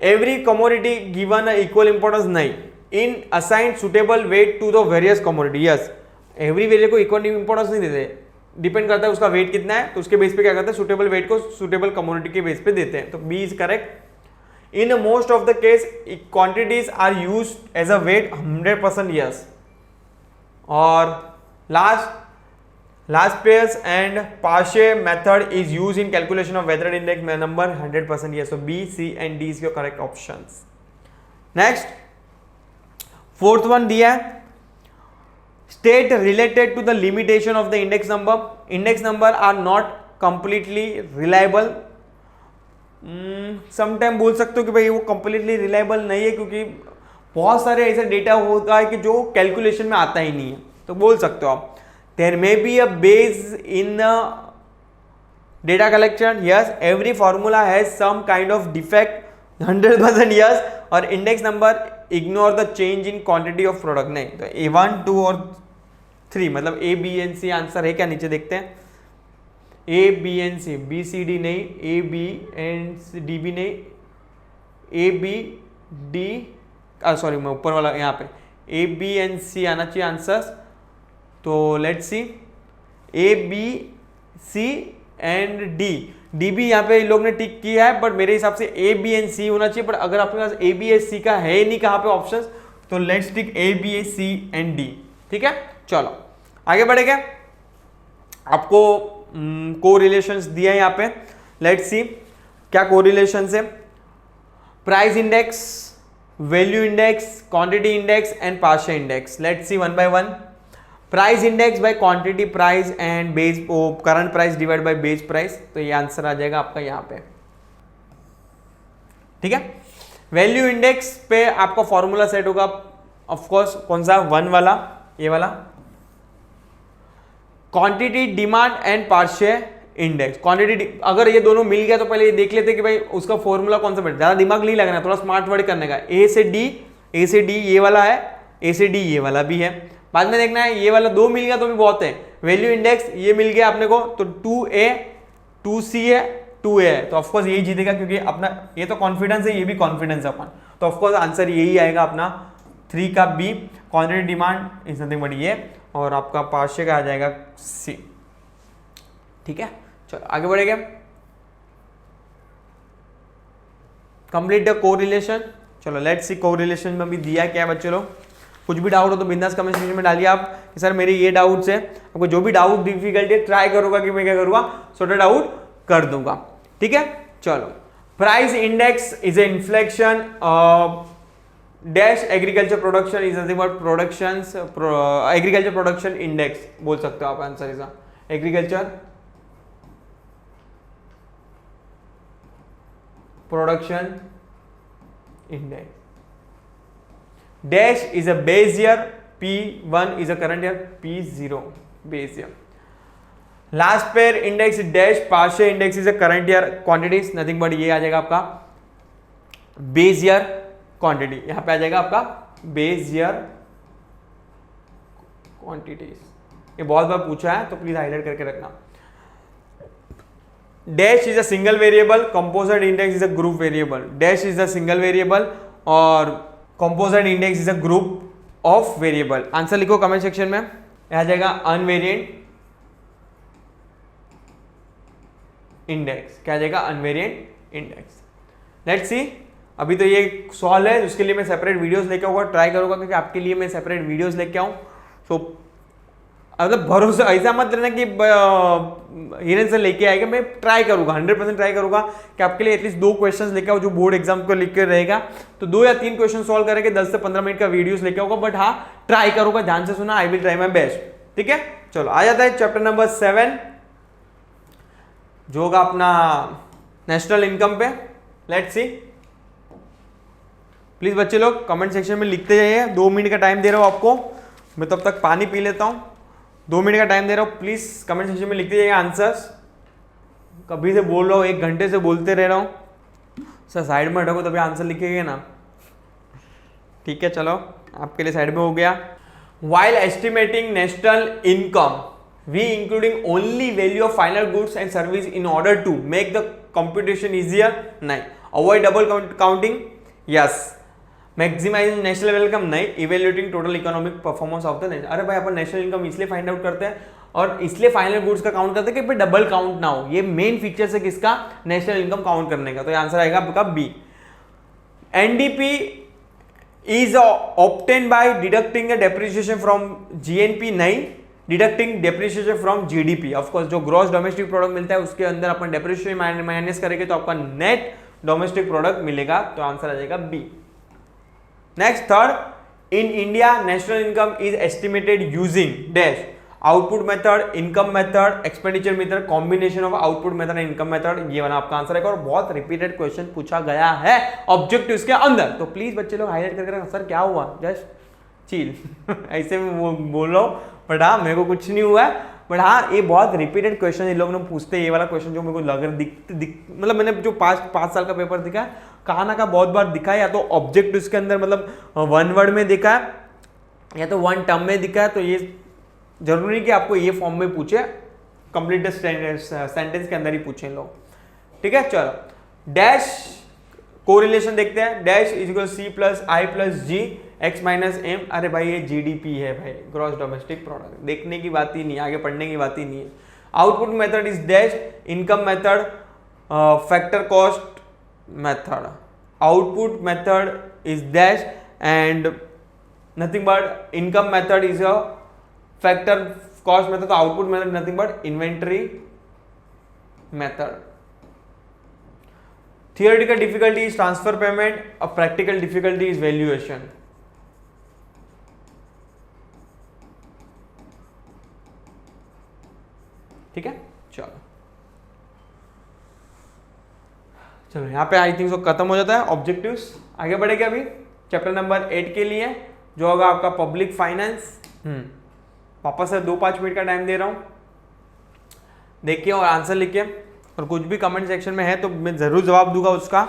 Every commodity given equal importance, नहीं, in assigned suitable weight to the various commodity, yes, every variable को इक्वल इंपॉर्टेंस नहीं देते, डिपेंड करता है उसका वेट कितना है, तो उसके बेस पे क्या करते हैं, सुटेबल वेट को सुटेबल कमोडिटी के बेस पे देते हैं, तो B is correct. In most of the case quantities are used as a weight 100% yes. और last pairs and Paasche method is used in calculation of weighted index number 100% yes. So B, C and D is your correct options. Next, fourth one दिया है, state related to the limitation of the index number. Index number are not completely reliable. Sometime बोल सकते हो कि भाई वो completely reliable नहीं है, क्योंकि बहुत सारे ऐसे डेटा होता है कि जो कैलकुलेशन में आता ही नहीं है, तो बोल सकते हो आप there may be a base in the data collection, yes, every formula has some kind of defect 100% yes, और index number ignore the change in quantity of product, नहीं, तो A1 2 और 3 मतलब A B and C answer है क्या? नीचे देखते हैं, A B and C, B C D नहीं, A B and D भी नहीं, A B D सॉरी मैं ऊपर वाला यहाँ पे A B and C आना चाहिए आंसर, तो let's see A B C and D, D भी यहाँ पे इन लोग ने टिक किया है, बट मेरे हिसाब से ए बी एंड सी होना चाहिए, पर अगर आपके पास ए बी एस सी का है नहीं कहाँ पे ऑप्शंस, तो let's tick A B S C and D. ठीक है, चलो आगे बढ़ेंगे। आपको कोरिलेशंस दिया है यहाँ पे, लेट्स सी क्या कोरिलेशंस है। Price index, value index, quantity index and partial index. Let's see one by one. Price index bye quantity price and base current price divide by base price, तो ये answer आ जाएगा आपका यहाँ पे। ठीक है, वैल्यू इंडेक्स पे आपका फॉर्मूला सेट होगा ऑफ कोर्स, कौन सा? वन वाला, ये वाला, quantity demand and partial index. Quantity अगर ये दोनों मिल गया तो पहले ये देख लेते कि भाई उसका फॉर्मूला कौन सा बैठा, ज्यादा दिमाग नहीं लगना, थोड़ा स्मार्ट वर्ड करने का। ए से डी ये वाला है, ए से डी ये वाला भी है, बाद में देखना है ये वाला दो मिल गया तो भी बहुत है। वैल्यू इंडेक्स ये मिल गया अपने को, तो 2A 2C है 2A है, तो ऑफकोर्स यही जीतेगा, क्योंकि अपना ये तो कॉन्फिडेंस है, ये भी कॉन्फिडेंस है अपन, तो ऑफकोर्स आंसर यही आएगा अपना 3 का B. Quantity demand is nothing but ये, और आपका पार्शियल का आ जाएगा सी। ठीक है, चलो आगे बढ़ेंगे। Complete the correlation. चलो लेट्स सी कोरिलेशन में भी दिया क्या है बच्चों लोग। कुछ भी डाउट हो तो बिंदास कमेंट सेक्शन में डालिए आप कि सर मेरे ये डाउट्स है, आपको जो भी डाउट डिफिकल्टी है ट्राई करूंगा कि मैं क्या करूंगा, सॉर्ट आउट कर दूंगा। ठीक है, चलो। Price index is a inflection dash agriculture production is nothing but production, agriculture production index बोल सकते हो आप, answer is agriculture production index. Dash is a base year, P1 is a current year, P0 base year. Last pair index dash, partial index is a current year quantities, nothing but ये आ जाएगा आपका base year quantity, यहाँ पे आ जाएगा आपका base year quantities। ये बहुत बार पूछा है तो प्लीज हाईलाइट करके रखना। Dash is a single variable, composite index is a group variable। Dash is a single variable और composite index is a group of variable. Answer लिखो कमेंट सेक्शन में, आ जाएगा अनवेरिएंट इंडेक्स। क्या आ जाएगा? अनवेरिएंट इंडेक्स। लेट्स सी, अभी तो ये सॉल्व है, उसके लिए मैं सेपरेट वीडियोस लेके आऊंगा, ट्राई करूंगा क्योंकि आपके लिए मैं सेपरेट वीडियोस लेके आऊँ। सो मतलब भरोसा ऐसा मत रहना कि हिरन से लेके आएगा, मैं ट्राई करूंगा 100% ट्राई करूंगा कि आपके लिए एटलीस्ट 2 क्वेश्चंस लेके आओ जो बोर्ड एग्जाम को लिख कर रहेगा, तो 2 या 3 क्वेश्चन सॉल्व करेंगे, 10 से 15 मिनट का वीडियोस लेके आऊंगा, बट हाँ ट्राई करूंगा, ध्यान से सुना, I will try my best. ठीक है, चलो आ जाता है चैप्टर नंबर 7 जो होगा अपना नेशनल इनकम पे। लेट्स सी, प्लीज बच्चे लोग कमेंट सेक्शन में लिखते जाइए। 2 मिनट का टाइम दे रहा हूं आपको, मैं तब तक पानी पी लेता हूं। 2 मिनट का टाइम दे रहा हूं, प्लीज कमेंट सेक्शन में लिखते जाइए आंसर्स। कभी से बोल रहा हूं, 1 घंटे से बोलते रह रहा हूं सर, साइड में हटोगे तभी आंसर लिखेंगे ना। ठीक है, चलो आपके लिए साइड में हो गया। While estimating national income, we including only value of final goods and service in order to make the computation easier? नहीं. Avoid double counting? Yes. Maximize national income? नहीं. Evaluating total economic performance of the nation. अरे भाई अपन national income इसलिए find out करते हैं और इसलिए final goods का काउंट करते हैं कि डबल काउंट ना हो। ये मेन फीचर है किसका, नेशनल इनकम काउंट करने का। तो ये आंसर आएगा आपका B. NDP is obtained by deducting the depreciation from GNP, नहीं, deducting depreciation from GDP. Of course जो ग्रॉस डोमेस्टिक प्रोडक्ट मिलता है उसके अंदर अपन डेप्रिसिएशन माइनस करेंगे तो आपका नेट डोमेस्टिक प्रोडक्ट मिलेगा। तो आंसर आ जाएगा B. Next third, in India national income is estimated using dash output method, income method, expenditure method, combination of output method and income method. ये वाला आपका आंसर है और बहुत रिपीटेड क्वेश्चन पूछा गया है ऑब्जेक्टिव के अंदर। तो प्लीज बच्चे लोग हाईलाइट करके सर क्या हुआ, जस्ट चिल ऐसे में वो बोल रहा हूँ, बट हाँ मेरे को कुछ नहीं हुआ है। बट हाँ ये बहुत रिपीटेड क्वेश्चन इन लोगों ने पूछते हैं। ये वाला क्वेश्चन जो मेरे को लग रहा मतलब मैंने जो 5 साल का पेपर दिखा है, कहाँ ना कहाँ बहुत बार दिखा है, या तो ऑब्जेक्टिव के अंदर मतलब 1 वर्ड में दिखा है या तो 1 टर्म में दिखा है। तो ये जरूरी कि आपको ये फॉर्म में पूछे, कंप्लीट सेंटेंस के अंदर ही पूछे लोग। ठीक है, चलो डैश कोरिलेशन देखते हैं। Dash is equal C plus I plus G X minus M. अरे भाई ये जीडीपी है भाई, ग्रॉस डोमेस्टिक प्रोडक्ट, देखने की बात ही नहीं, आगे पढ़ने की बात ही नहीं है। Output method is dash, income method factor cost method. Output method is dash and nothing but income method is a factor cost method. तो output method nothing but inventory method. Theoretical difficulty is transfer payment, a practical difficulty is valuation. ठीक है, चलो चलो यहां पे I think so खत्म हो जाता है ऑब्जेक्टिव्स। आगे बढ़ेगा अभी चैप्टर नंबर 8 के लिए जो होगा आपका पब्लिक फाइनेंस। वापस से 2-5 मिनट का टाइम दे रहा हूं, देखिए और आंसर लिखिए, और कुछ भी कमेंट सेक्शन में है तो मैं जरूर जवाब दूंगा उसका।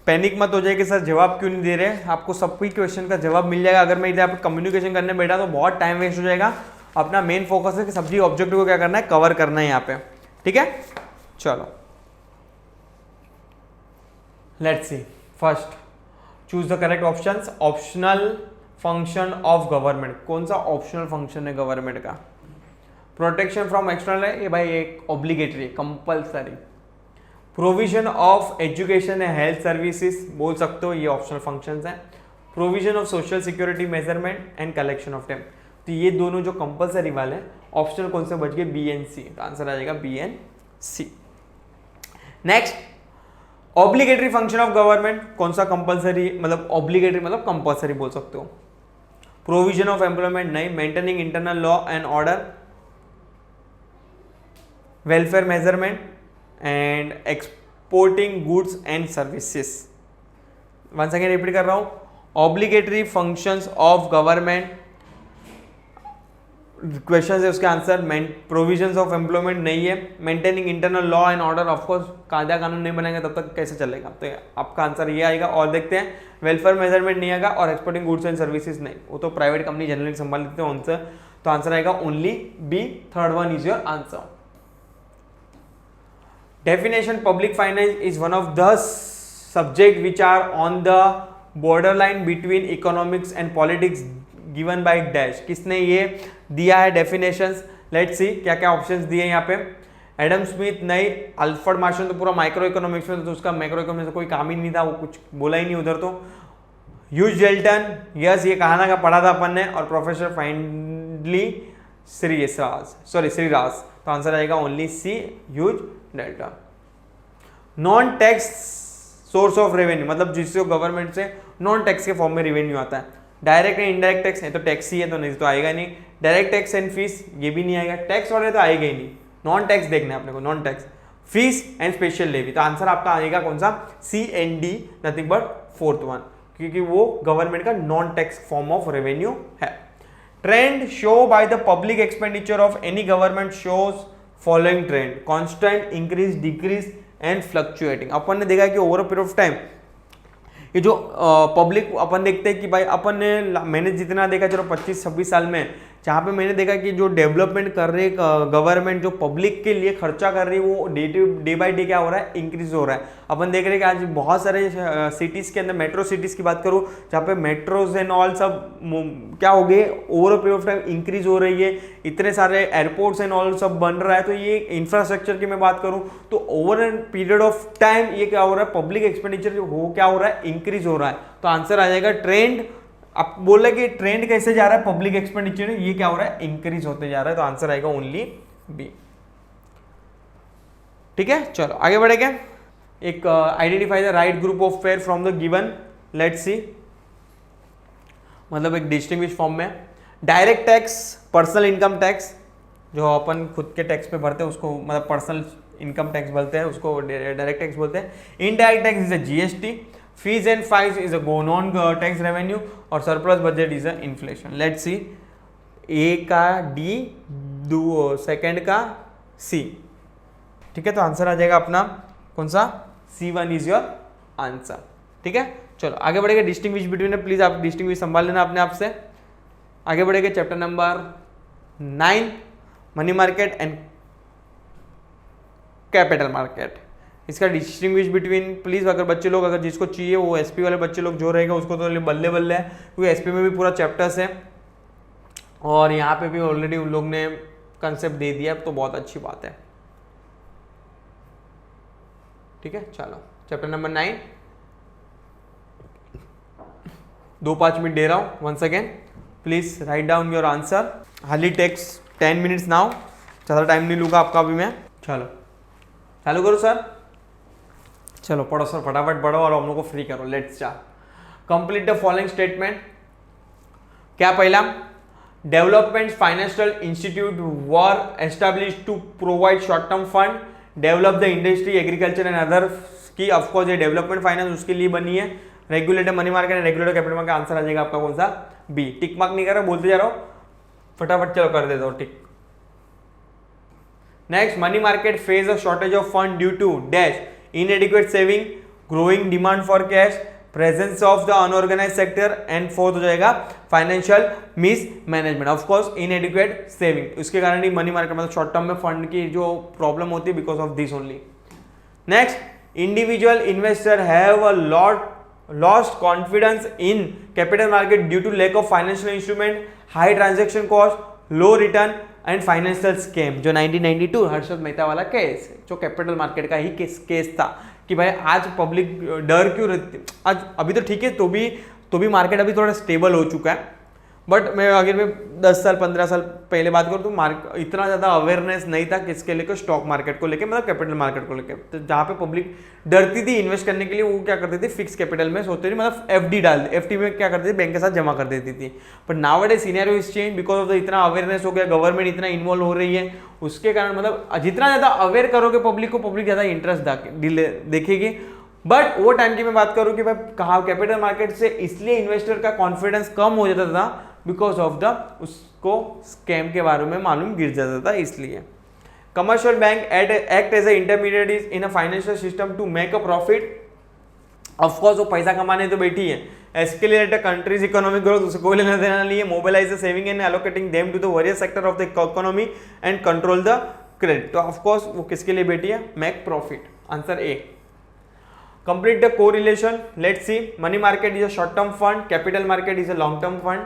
पैनिक मत हो जाए कि सर जवाब क्यों नहीं दे रहे, आपको सभी क्वेश्चन का जवाब मिल जाएगा। अगर मैं इधर आप कम्युनिकेशन करने बैठा तो बहुत टाइम वेस्ट हो जाएगा। अपना मेन फोकस है कि सब्जी ऑब्जेक्टिव को क्या करना है, कवर करना है यहाँ पे। ठीक है, चलो let's see. First, choose the correct options. Optional function of government, कौन सा ऑप्शनल फंक्शन है गवर्नमेंट का? प्रोटेक्शन फ्रॉम एक्सटर्नल है, ये भाई एक obligatory compulsory. Provision of education and health services बोल सकते हो, ये ऑप्शनल फंक्शंस हैं। Provision of social security measurement and collection of them, तो ये दोनों जो कंपल्सरी वाले हैं। ऑप्शनल कौन से बच गए, बी एंड सी। तो आंसर आ जाएगा B and C. Next, obligatory function of government, कौन सा कंपल्सरी, मतलब ऑब्लिगेटरी मतलब कंपल्सरी बोल सकते हो। प्रोविजन ऑफ एम्प्लॉयमेंट नहीं। Maintaining internal law and order, welfare measurement and exporting goods and services. Once again repeat कर रहा हूं, obligatory functions of government, question है उसके आंसर। प्रोविजंस ऑफ एम्प्लॉयमेंट नहीं है। Maintaining internal law and order, of course कायदा कानून नहीं बनेंगे तब तक कैसे चलेगा, तो आपका आंसर ये आएगा। और देखते हैं, वेलफेयर मेजरमेंट नहीं आएगा और एक्सपोर्टिंग गुड्स एंड सर्विसेज नहीं, वो तो प्राइवेट कंपनी जनरली संभाल लेते हैं उनसे। तो आंसर आएगा only B, third one is your answer. Definition, public finance is one of the subject which are on the borderline between economics and politics given by dash. किसने ये दिया है डेफिनेशंस? लेट्स सी क्या क्या options दिए यहाँ पे। Adam Smith नहीं। अल्फ्रेड मार्शल तो पूरा माइक्रो इकोनॉमिक्स में, तो उसका मैक्रो इकोनॉमिक्स में कोई काम ही नहीं था, वो कुछ बोला ही नहीं उधर। तो ह्यूज डेल्टन, यस ये कहाना का पढ़ा था अपन ने। और प्रोफेसर फाइनली श्रीराज। तो आंसर आएगा only C, Hugh Dalton. Non tax source of revenue, मतलब जिससे गवर्नमेंट से नॉन टैक्स के फॉर्म में रेवेन्यू आता है। डायरेक्ट एंड इनडायरेक्ट टैक्स है तो टैक्स ही है तो नहीं तो आएगा नहीं, डायरेक्ट टैक्स एंड फीस ये भी नहीं आएगा, टैक्स वाले तो आएगा ही नहीं, नॉन टैक्स देखना है अपने को, non tax fees and special levy, तो आंसर आपका आएगा कौन सा, C and D, nothing but fourth one, क्योंकि वो गवर्नमेंट का non tax form of revenue है। Trend show by the public expenditure of any government shows following trend, constant, increase, decrease and fluctuating. अपन ने देखा कि over a period of time ये जो पब्लिक अपन देखते हैं कि भाई अपन ने, मैंने जितना देखा चलो 25-26 साल में, जहाँ पे मैंने देखा कि जो डेवलपमेंट कर रही है गवर्नमेंट, जो पब्लिक के लिए खर्चा कर रही है वो डे बाय डे क्या हो रहा है, इंक्रीज हो रहा है। अपन देख रहे हैं कि आज बहुत सारे सिटीज़ के अंदर, मेट्रो सिटीज़ की बात करूँ जहाँ पे मेट्रोज एंड ऑल सब क्या हो गए, over period of time increase हो रही है, इतने सारे एयरपोर्ट्स एंड ऑल सब बन रहा है। तो ये इंफ्रास्ट्रक्चर की मैं बात करूँ तो over an period of time ये क्या हो रहा है, पब्लिक एक्सपेंडिचर हो क्या हो रहा है, इंक्रीज हो रहा है। तो आंसर आ जाएगा ट्रेंड। अब बोला कि ट्रेंड कैसे जा रहा है, पब्लिक एक्सपेंडिचर ये क्या हो रहा है, इंक्रीज होते जा रहा है, तो आंसर आएगा ओनली बी। ठीक है, चलो आगे बढ़ेंगे। एक identify the right group of fair from the given, let's see, मतलब एक डिस्टिंग्विश फॉर्म में। Direct tax, personal income tax, जो अपन खुद के टैक्स पे भरते हैं उसको, मतलब पर्सनल इनकम टैक्स बोलते हैं उसको, डायरेक्ट टैक्स बोलते हैं। Indirect tax is a GST, fees and fines is a non tax revenue, और surplus budget is a inflation. Let's see, A का डी, सेकंड का सी। ठीक है, तो आंसर आ जाएगा अपना कौन सा, C1 इज योर आंसर। ठीक है, चलो आगे बढ़ेंगे। डिस्टिंग्विश बिटवीन, प्लीज आप डिस्टिंग्विश संभाल लेना अपने आप से। आगे बढ़ेंगे chapter number 9, money market and capital market. इसका डिस्टिंग्विश बिटवीन, प्लीज अगर बच्चे लोग, अगर जिसको चाहिए वो एसपी वाले बच्चे लोग जो रहेगा उसको तो बल्ले बल्ले है, क्योंकि एसपी में भी पूरा चैप्टर्स है और यहाँ पे भी ऑलरेडी उन लोग ने कंसेप्ट दे दिया, तो बहुत अच्छी बात है। ठीक है, चलो चैप्टर नंबर 9, 2-5 मिनट दे रहा हूँ। Once again please write down your answer, hardly takes 10 minutes now, ज़्यादा टाइम नहीं लूँगा आपका अभी मैं। चलो चालू करो सर, चलो पढ़ो सर, फटाफट पढ़ो और हम लोग को फ्री करो। Let's start. Complete the following statement. क्या पहला, development financial institute were established to provide short term fund, develop the industry, agriculture and other की, ऑफकोर्स ये डेवलपमेंट फाइनेंस उसके लिए बनी है। Regulator money market and regulator capital market, answer आ जाएगा आपका कौन सा, बी। टिक मार्क नहीं कर रहा, बोलते जा रहा हूं, फटाफट चलो कर देता हूं tick. Next, money market face a shortage of fund due to dash, inadequate saving, growing demand for cash, presence of the unorganise sector, and fourth हो जाएगा financial mismanagement. Of course inadequate saving, उसके कारण ही money market मतलब short term में fund की जो problem होती है, because of this only. Next, individual investor have a lost confidence in capital market due to lack of financial instrument, high transaction cost, low return and financial scam। जो 1992 हर्षद मेहता वाला case, जो capital market का ही case था कि भाई आज public डर क्यों रहती, आज अभी तो ठीक है, तो भी मार्केट अभी थोड़ा स्टेबल हो चुका है, बट अगर मैं 10 साल 15 साल पहले बात करूँ तो इतना ज़्यादा अवेयरनेस नहीं था किसके लेकर, स्टॉक मार्केट को लेकर, मतलब कैपिटल मार्केट को लेकर। तो जहाँ पे पब्लिक डरती थी इन्वेस्ट करने के लिए, वो क्या करती थी, फिक्स कैपिटल में सोचती थी, मतलब एफडी एफडी में क्या करती थी, बैंक के साथ जमा कर देती थी। But nowadays scenario is change because of the इतना अवेयरनेस हो गया, गवर्नमेंट इतना इन्वॉल्व हो रही है, उसके कारण मतलब जितना ज़्यादा अवेयर करोगे पब्लिक को, पब्लिक ज़्यादा इंटरेस्ट देखेगी। बट वो टाइम की मैं बात करूँ कि भाई कहा कैपिटल मार्केट से इसलिए इन्वेस्टर का कॉन्फिडेंस कम हो जाता था, बिकॉज ऑफ द उसको स्कैम के बारे में मालूम गिर जाता था, इसलिए। Commercial bank act as a intermediate in a financial system to make a profit. Of course वो पैसा कमाने तो बैठी है, escalate a countries economic growth, उसको कोई लेना देना नहीं है। Mobilise the saving and allocating them to the various sector of the economy and control the credit. तो ऑफकोर्स वो किसके लिए बैठी है, make profit, answer A. Complete the correlation. Let's see. Money market is a short-term fund. Capital market is a long-term fund.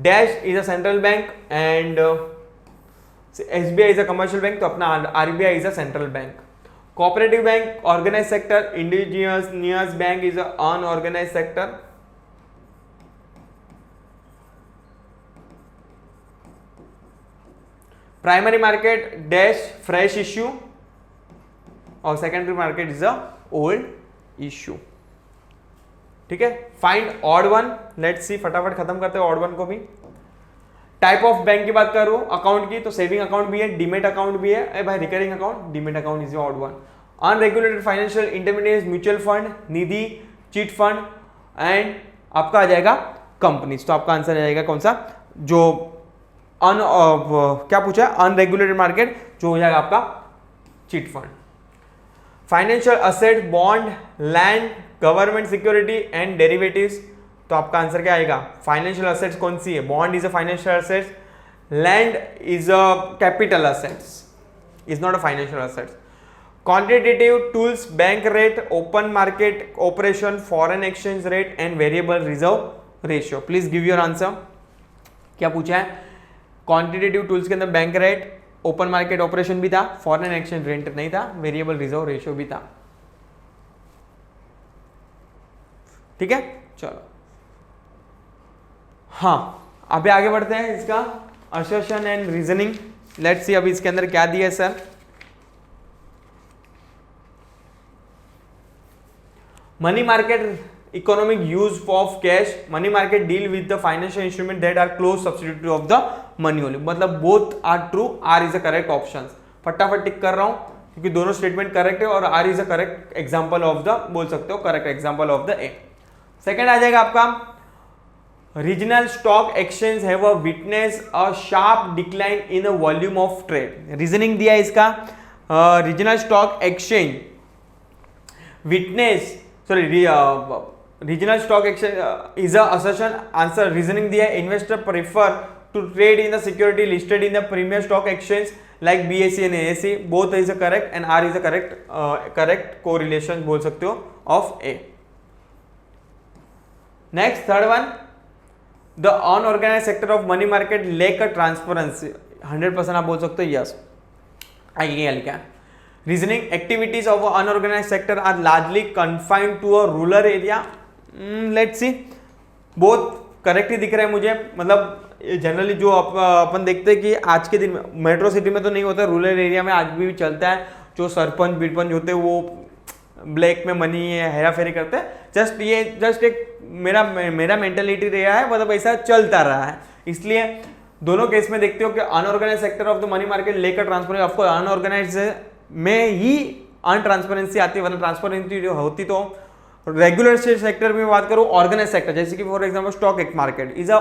Dash is a central bank and SBI is a commercial bank. तो अपना RBI is a central bank. Cooperative bank, organized sector. Indigenous bank is a unorganized sector. Primary market dash fresh issue. और secondary market is a old issue. ठीक है। Find odd one, let's see, फटाफट खत्म करते हैं odd one को भी। Type of bank की बात करूं अकाउंट की, तो सेविंग अकाउंट भी है, डीमेट अकाउंट भी है। ए भाई recurring account, demat account is odd one. Unregulated financial intermediate, mutual fund, Nidhi, chit fund and आपका आ जाएगा कंपनीज। तो आपका आंसर आ जाएगा कौन सा, जो क्या पूछा है, अनरेगुलेटेड मार्केट, जो हो जाएगा आपका chit fund. Financial asset, bond, land, government security and derivatives, तो आपका आंसर क्या आएगा, फाइनेंशियल असेट्स कौन सी है, bond is a financial assets, land is a capital assets, is not a financial assets. Quantitative tools, bank rate, open market operation, foreign exchange rate and variable reserve ratio. Please give your answer. क्या पूछा है, quantitative tools के अंदर bank rate, open market operation भी था, foreign exchange rate नहीं था, variable reserve ratio भी था। ठीक है, चलो हाँ अभी आगे बढ़ते हैं इसका assertion and reasoning. Let's see अभी इसके अंदर क्या दिया है sir. Money market economic use of cash, money market deal with the financial instrument that are close substitute of the money only, मतलब both are true, R is a correct option. फटाफट tick कर रहा हूं क्योंकि दोनों statement correct है और R is a correct example of the, बोल सकते हो correct example of the A. Second आ जाएगा आपका regional stock exchange have a witness a sharp decline in a volume of trade. Reasoning दिया है इसका, regional stock exchange witness, sorry regional stock exchange is a assertion, answer reasoning दिया है, investor prefer to trade in the security listed in the premier stock exchange like BSE and ASE, both is a correct and R is a correct correlation बोल सकते हो of A. Next third one, the unorganised sector of money market lack a transparency, 100% आप बोल सकते हो yes. आगे लिखा है, reasoning activities of unorganised sector are largely confined to a rural area, let's see, both correct ही दिख रहा है मुझे। मतलब जनरली जो अपन देखते हैं कि आज के दिन में मेट्रो सिटी में तो नहीं होता, रूरल एरिया में आज भी चलता है, जो सरपंच बिरपंच होते हैं वो ब्लैक में मनी हेरा फेरी करते हैं। जस्ट एक मेरा मेंटेलिटी रहा है, मतलब ऐसा चलता रहा है, इसलिए दोनों केस में देखते हो कि unorganised sector of the money market लेकर ट्रांसपेरेंसी, ऑफ कोर्स अनऑर्गेनाइज में ही अनट्रांसपेरेंसी आती है, वरना ट्रांसपेरेंसी होती तो रेगुलर सेक्टर में बात करूं, ऑर्गेनाइज सेक्टर जैसे कि for example stock market is a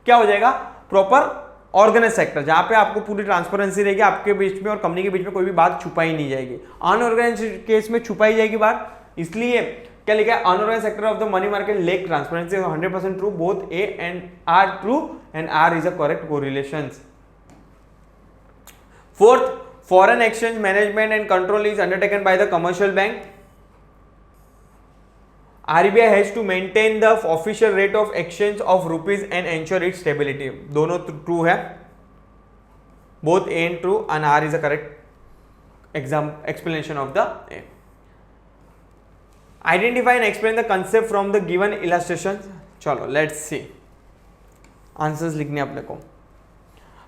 क्या हो जाएगा, प्रॉपर ऑर्गेनाइज सेक्टर, जहां पे आपको पूरी ट्रांसपेरेंसी रहेगी, आपके बीच में और कंपनी के बीच में कोई भी बात छुपाई नहीं जाएगी। अनऑर्गेनाइज केस में छुपाई जाएगी बात, इसलिए क्या लिखा है, unorganised sector of the money market lack transparency, 100% true, both A and R true and R is a correct correlation. Fourth, foreign exchange management and control is undertaken by the commercial bank. RBI has to maintain the official rate of exchange of rupees and ensure its stability. दोनों true है, both A and true and R is a correct explanation of the A. Identify and explain the concept from the given illustration. चलो let's see answers लिखने अपने को।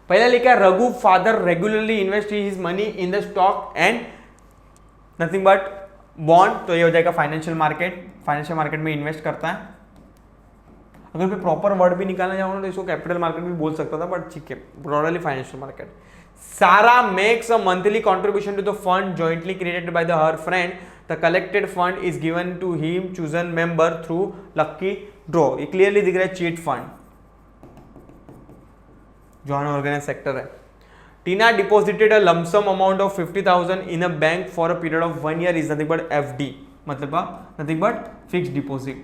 पहला लिखा है Raghu father regularly invest his money in the stock and nothing but bond, तो ये हो जाएगा फाइनेंशियल मार्केट, फाइनेंशियल मार्केट में इन्वेस्ट करता है। अगर मैं प्रॉपर वर्ड भी निकालना चाहूँ तो इसको कैपिटल मार्केट भी बोल सकता था, बट ठीक है, broadly financial market. Sara makes a monthly contribution to the fund jointly created by the her friend, the collected fund is given to him chosen member through lucky draw. ये clearly दिख रहा है chit fund, जो unorganised sector है। Tina deposited a lump sum amount of 50,000 in a bank for a period of 1 year is nothing but FD, मतलब nothing but fixed deposit.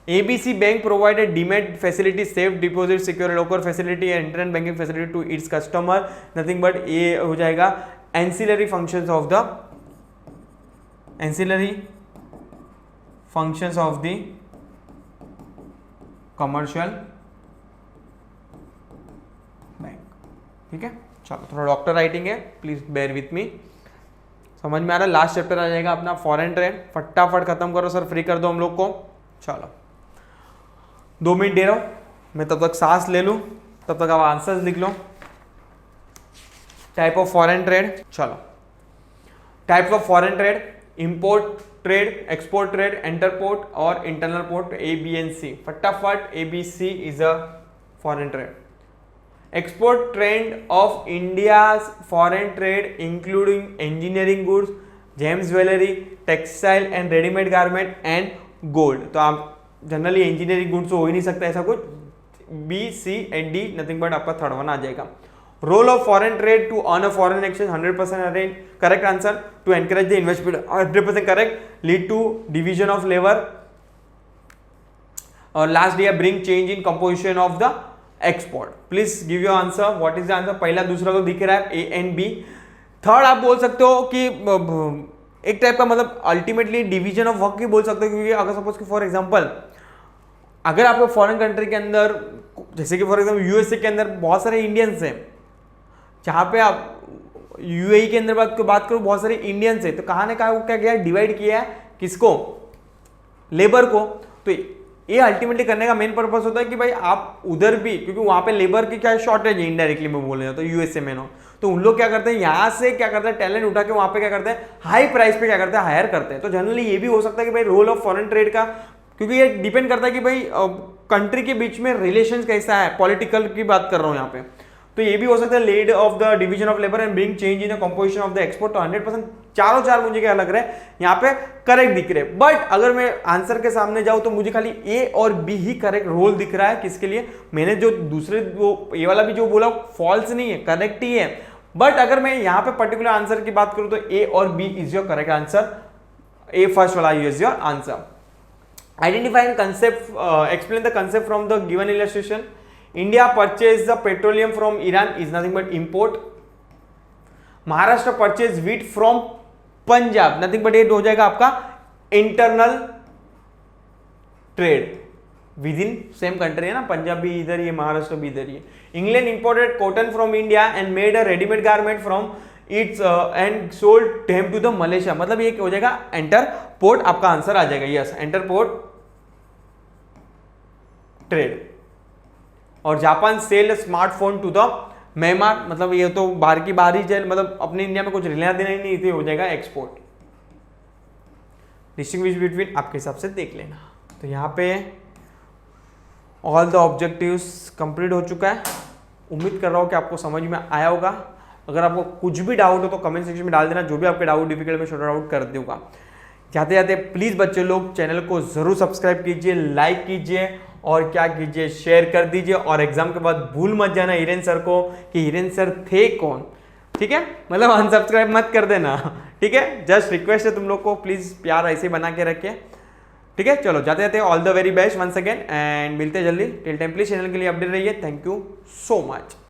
ABC Bank provided demat facility, safe deposit, secure locker facility and internet banking facility to its customer, nothing but A हो जाएगा ancillary functions of the commercial bank. ठीक है, चलो थोड़ा doctor writing है, please bear with मी। समझ में आ रहा है, लास्ट चैप्टर आ जाएगा अपना फॉरेन ट्रेड, फटाफट खत्म करो सर, फ्री कर दो हम लोग को। चलो 2 मिनट दे रहा हूं मैं, तब तक सांस ले लूं, तब तक आप आंसर्स लिख लो। टाइप ऑफ फॉरेन ट्रेड, चलो types of foreign trade, import trade, export trade, interport और internal port, A B and C. फटाफट A B C is a foreign trade. Export trend of India's foreign trade including engineering goods, gems jewellery, textile and readymade garment and gold. तो आप generally engineering goods हो ही नहीं सकता ऐसा कुछ। B C and D nothing but आपका third one आ जाएगा। Role of foreign trade to earn a foreign exchange 100% correct answer. To encourage the investment 100% correct. Lead to division of labour और lastly bring change in composition of the export. Please give your answer. What is the answer? पहला दूसरा तो दिख रहा है ए and B. Third आप बोल सकते हो कि एक टाइप का मतलब अल्टीमेटली डिवीजन ऑफ वर्क भी बोल सकते हो, क्योंकि अगर सपोज कि फॉर एग्जांपल अगर आपको फॉरेन कंट्री के अंदर जैसे कि फॉर एग्जांपल यूएसए के अंदर बहुत सारे इंडियंस हैं, जहाँ पे आप यूएई के अंदर बात करो बहुत सारे इंडियंस हैं, तो कहाँ ने कहा क्या किया, डिवाइड किया है किसको, लेबर को। तो ये अल्टीमेटली करने का मेन पर्पस होता है कि भाई आप उधर भी, क्योंकि वहां पे लेबर की क्या शॉर्टेज है इनडायरेक्टली मैं बोल रहा हूं, तो यूएसए में नो, तो उन लोग क्या करते हैं यहाँ से क्या करते हैं टैलेंट उठा के वहां पे क्या करते हैं हाई प्राइस पे क्या करते हैं हायर करते हैं। तो जनरली ये भी हो सकता है कि भाई रोल ऑफ फॉरेन ट्रेड का, क्योंकि ये डिपेंड करता है कि भाई कंट्री के बीच में रिलेशन कैसा है, पॉलिटिकल की बात कर रहा हूँ यहाँ पे, तो ये भी हो सकता है lead of the division of labour and bring change in the composition of the export. तो 100% चारों चार मुझे क्या लग रहा है यहाँ पे करेक्ट दिख रहे हैं। बट अगर मैं आंसर के सामने जाऊं तो मुझे खाली ए और बी ही करेक्ट रोल दिख रहा है। किसके लिए? मैंने जो दूसरे वो ये वाला भी जो बोला फॉल्स नहीं है, करेक्ट ही है। बट अगर मैं यहाँ पे पर्टिकुलर आंसर की बात करूं तो ए और B is your correct answer. A first वाला is your answer. Identify and concept, explain the concept from the given illustration. India purchased the petroleum from Iran is nothing but import. Maharashtra purchased wheat from Punjab, nothing but ये हो जाएगा आपका internal trade within same country है ना, पंजाब भी इधर ही है, महाराष्ट्र भी इधर ही है। England imported cotton from India and made a ready-made garment from its and sold them to the Malaysia। मतलब ये हो जाएगा enter port, आपका आंसर आ जाएगा यस, enter port trade। और Japan sell smartphone to the Myanmar, मतलब ये तो बाहर की बाहर ही चल, मतलब अपने इंडिया में कुछ लेना देना ही नहीं, हो जाएगा एक्सपोर्ट। डिस्टिंग्विश बिटवीन आपके हिसाब से देख लेना। तो यहाँ पे ऑल द ऑब्जेक्टिव्स कंप्लीट हो चुका है। उम्मीद कर रहा हूँ कि आपको समझ में आया होगा। अगर आपको कुछ भी डाउट हो तो कमेंट सेक्शन में डाल देना, जो भी आपके डाउट डिफिकल्ट में शॉर्ट आउट कर दूंगा। जाते जाते प्लीज बच्चे लोग चैनल को जरूर सब्सक्राइब कीजिए, लाइक कीजिए और क्या कीजिए शेयर कर दीजिए। और एग्जाम के बाद भूल मत जाना हिरेन सर को कि हिरेन सर थे कौन, ठीक है, मतलब अनसब्सक्राइब मत कर देना, ठीक है। जस्ट रिक्वेस्ट है तुम लोग को, प्लीज प्यार ऐसे बना के रखिए, ठीक है। चलो जाते जाते all the very best once again and मिलते जल्दी। टिल टाइम प्लीज चैनल के लिए अपडेट रहिए। Thank you so much.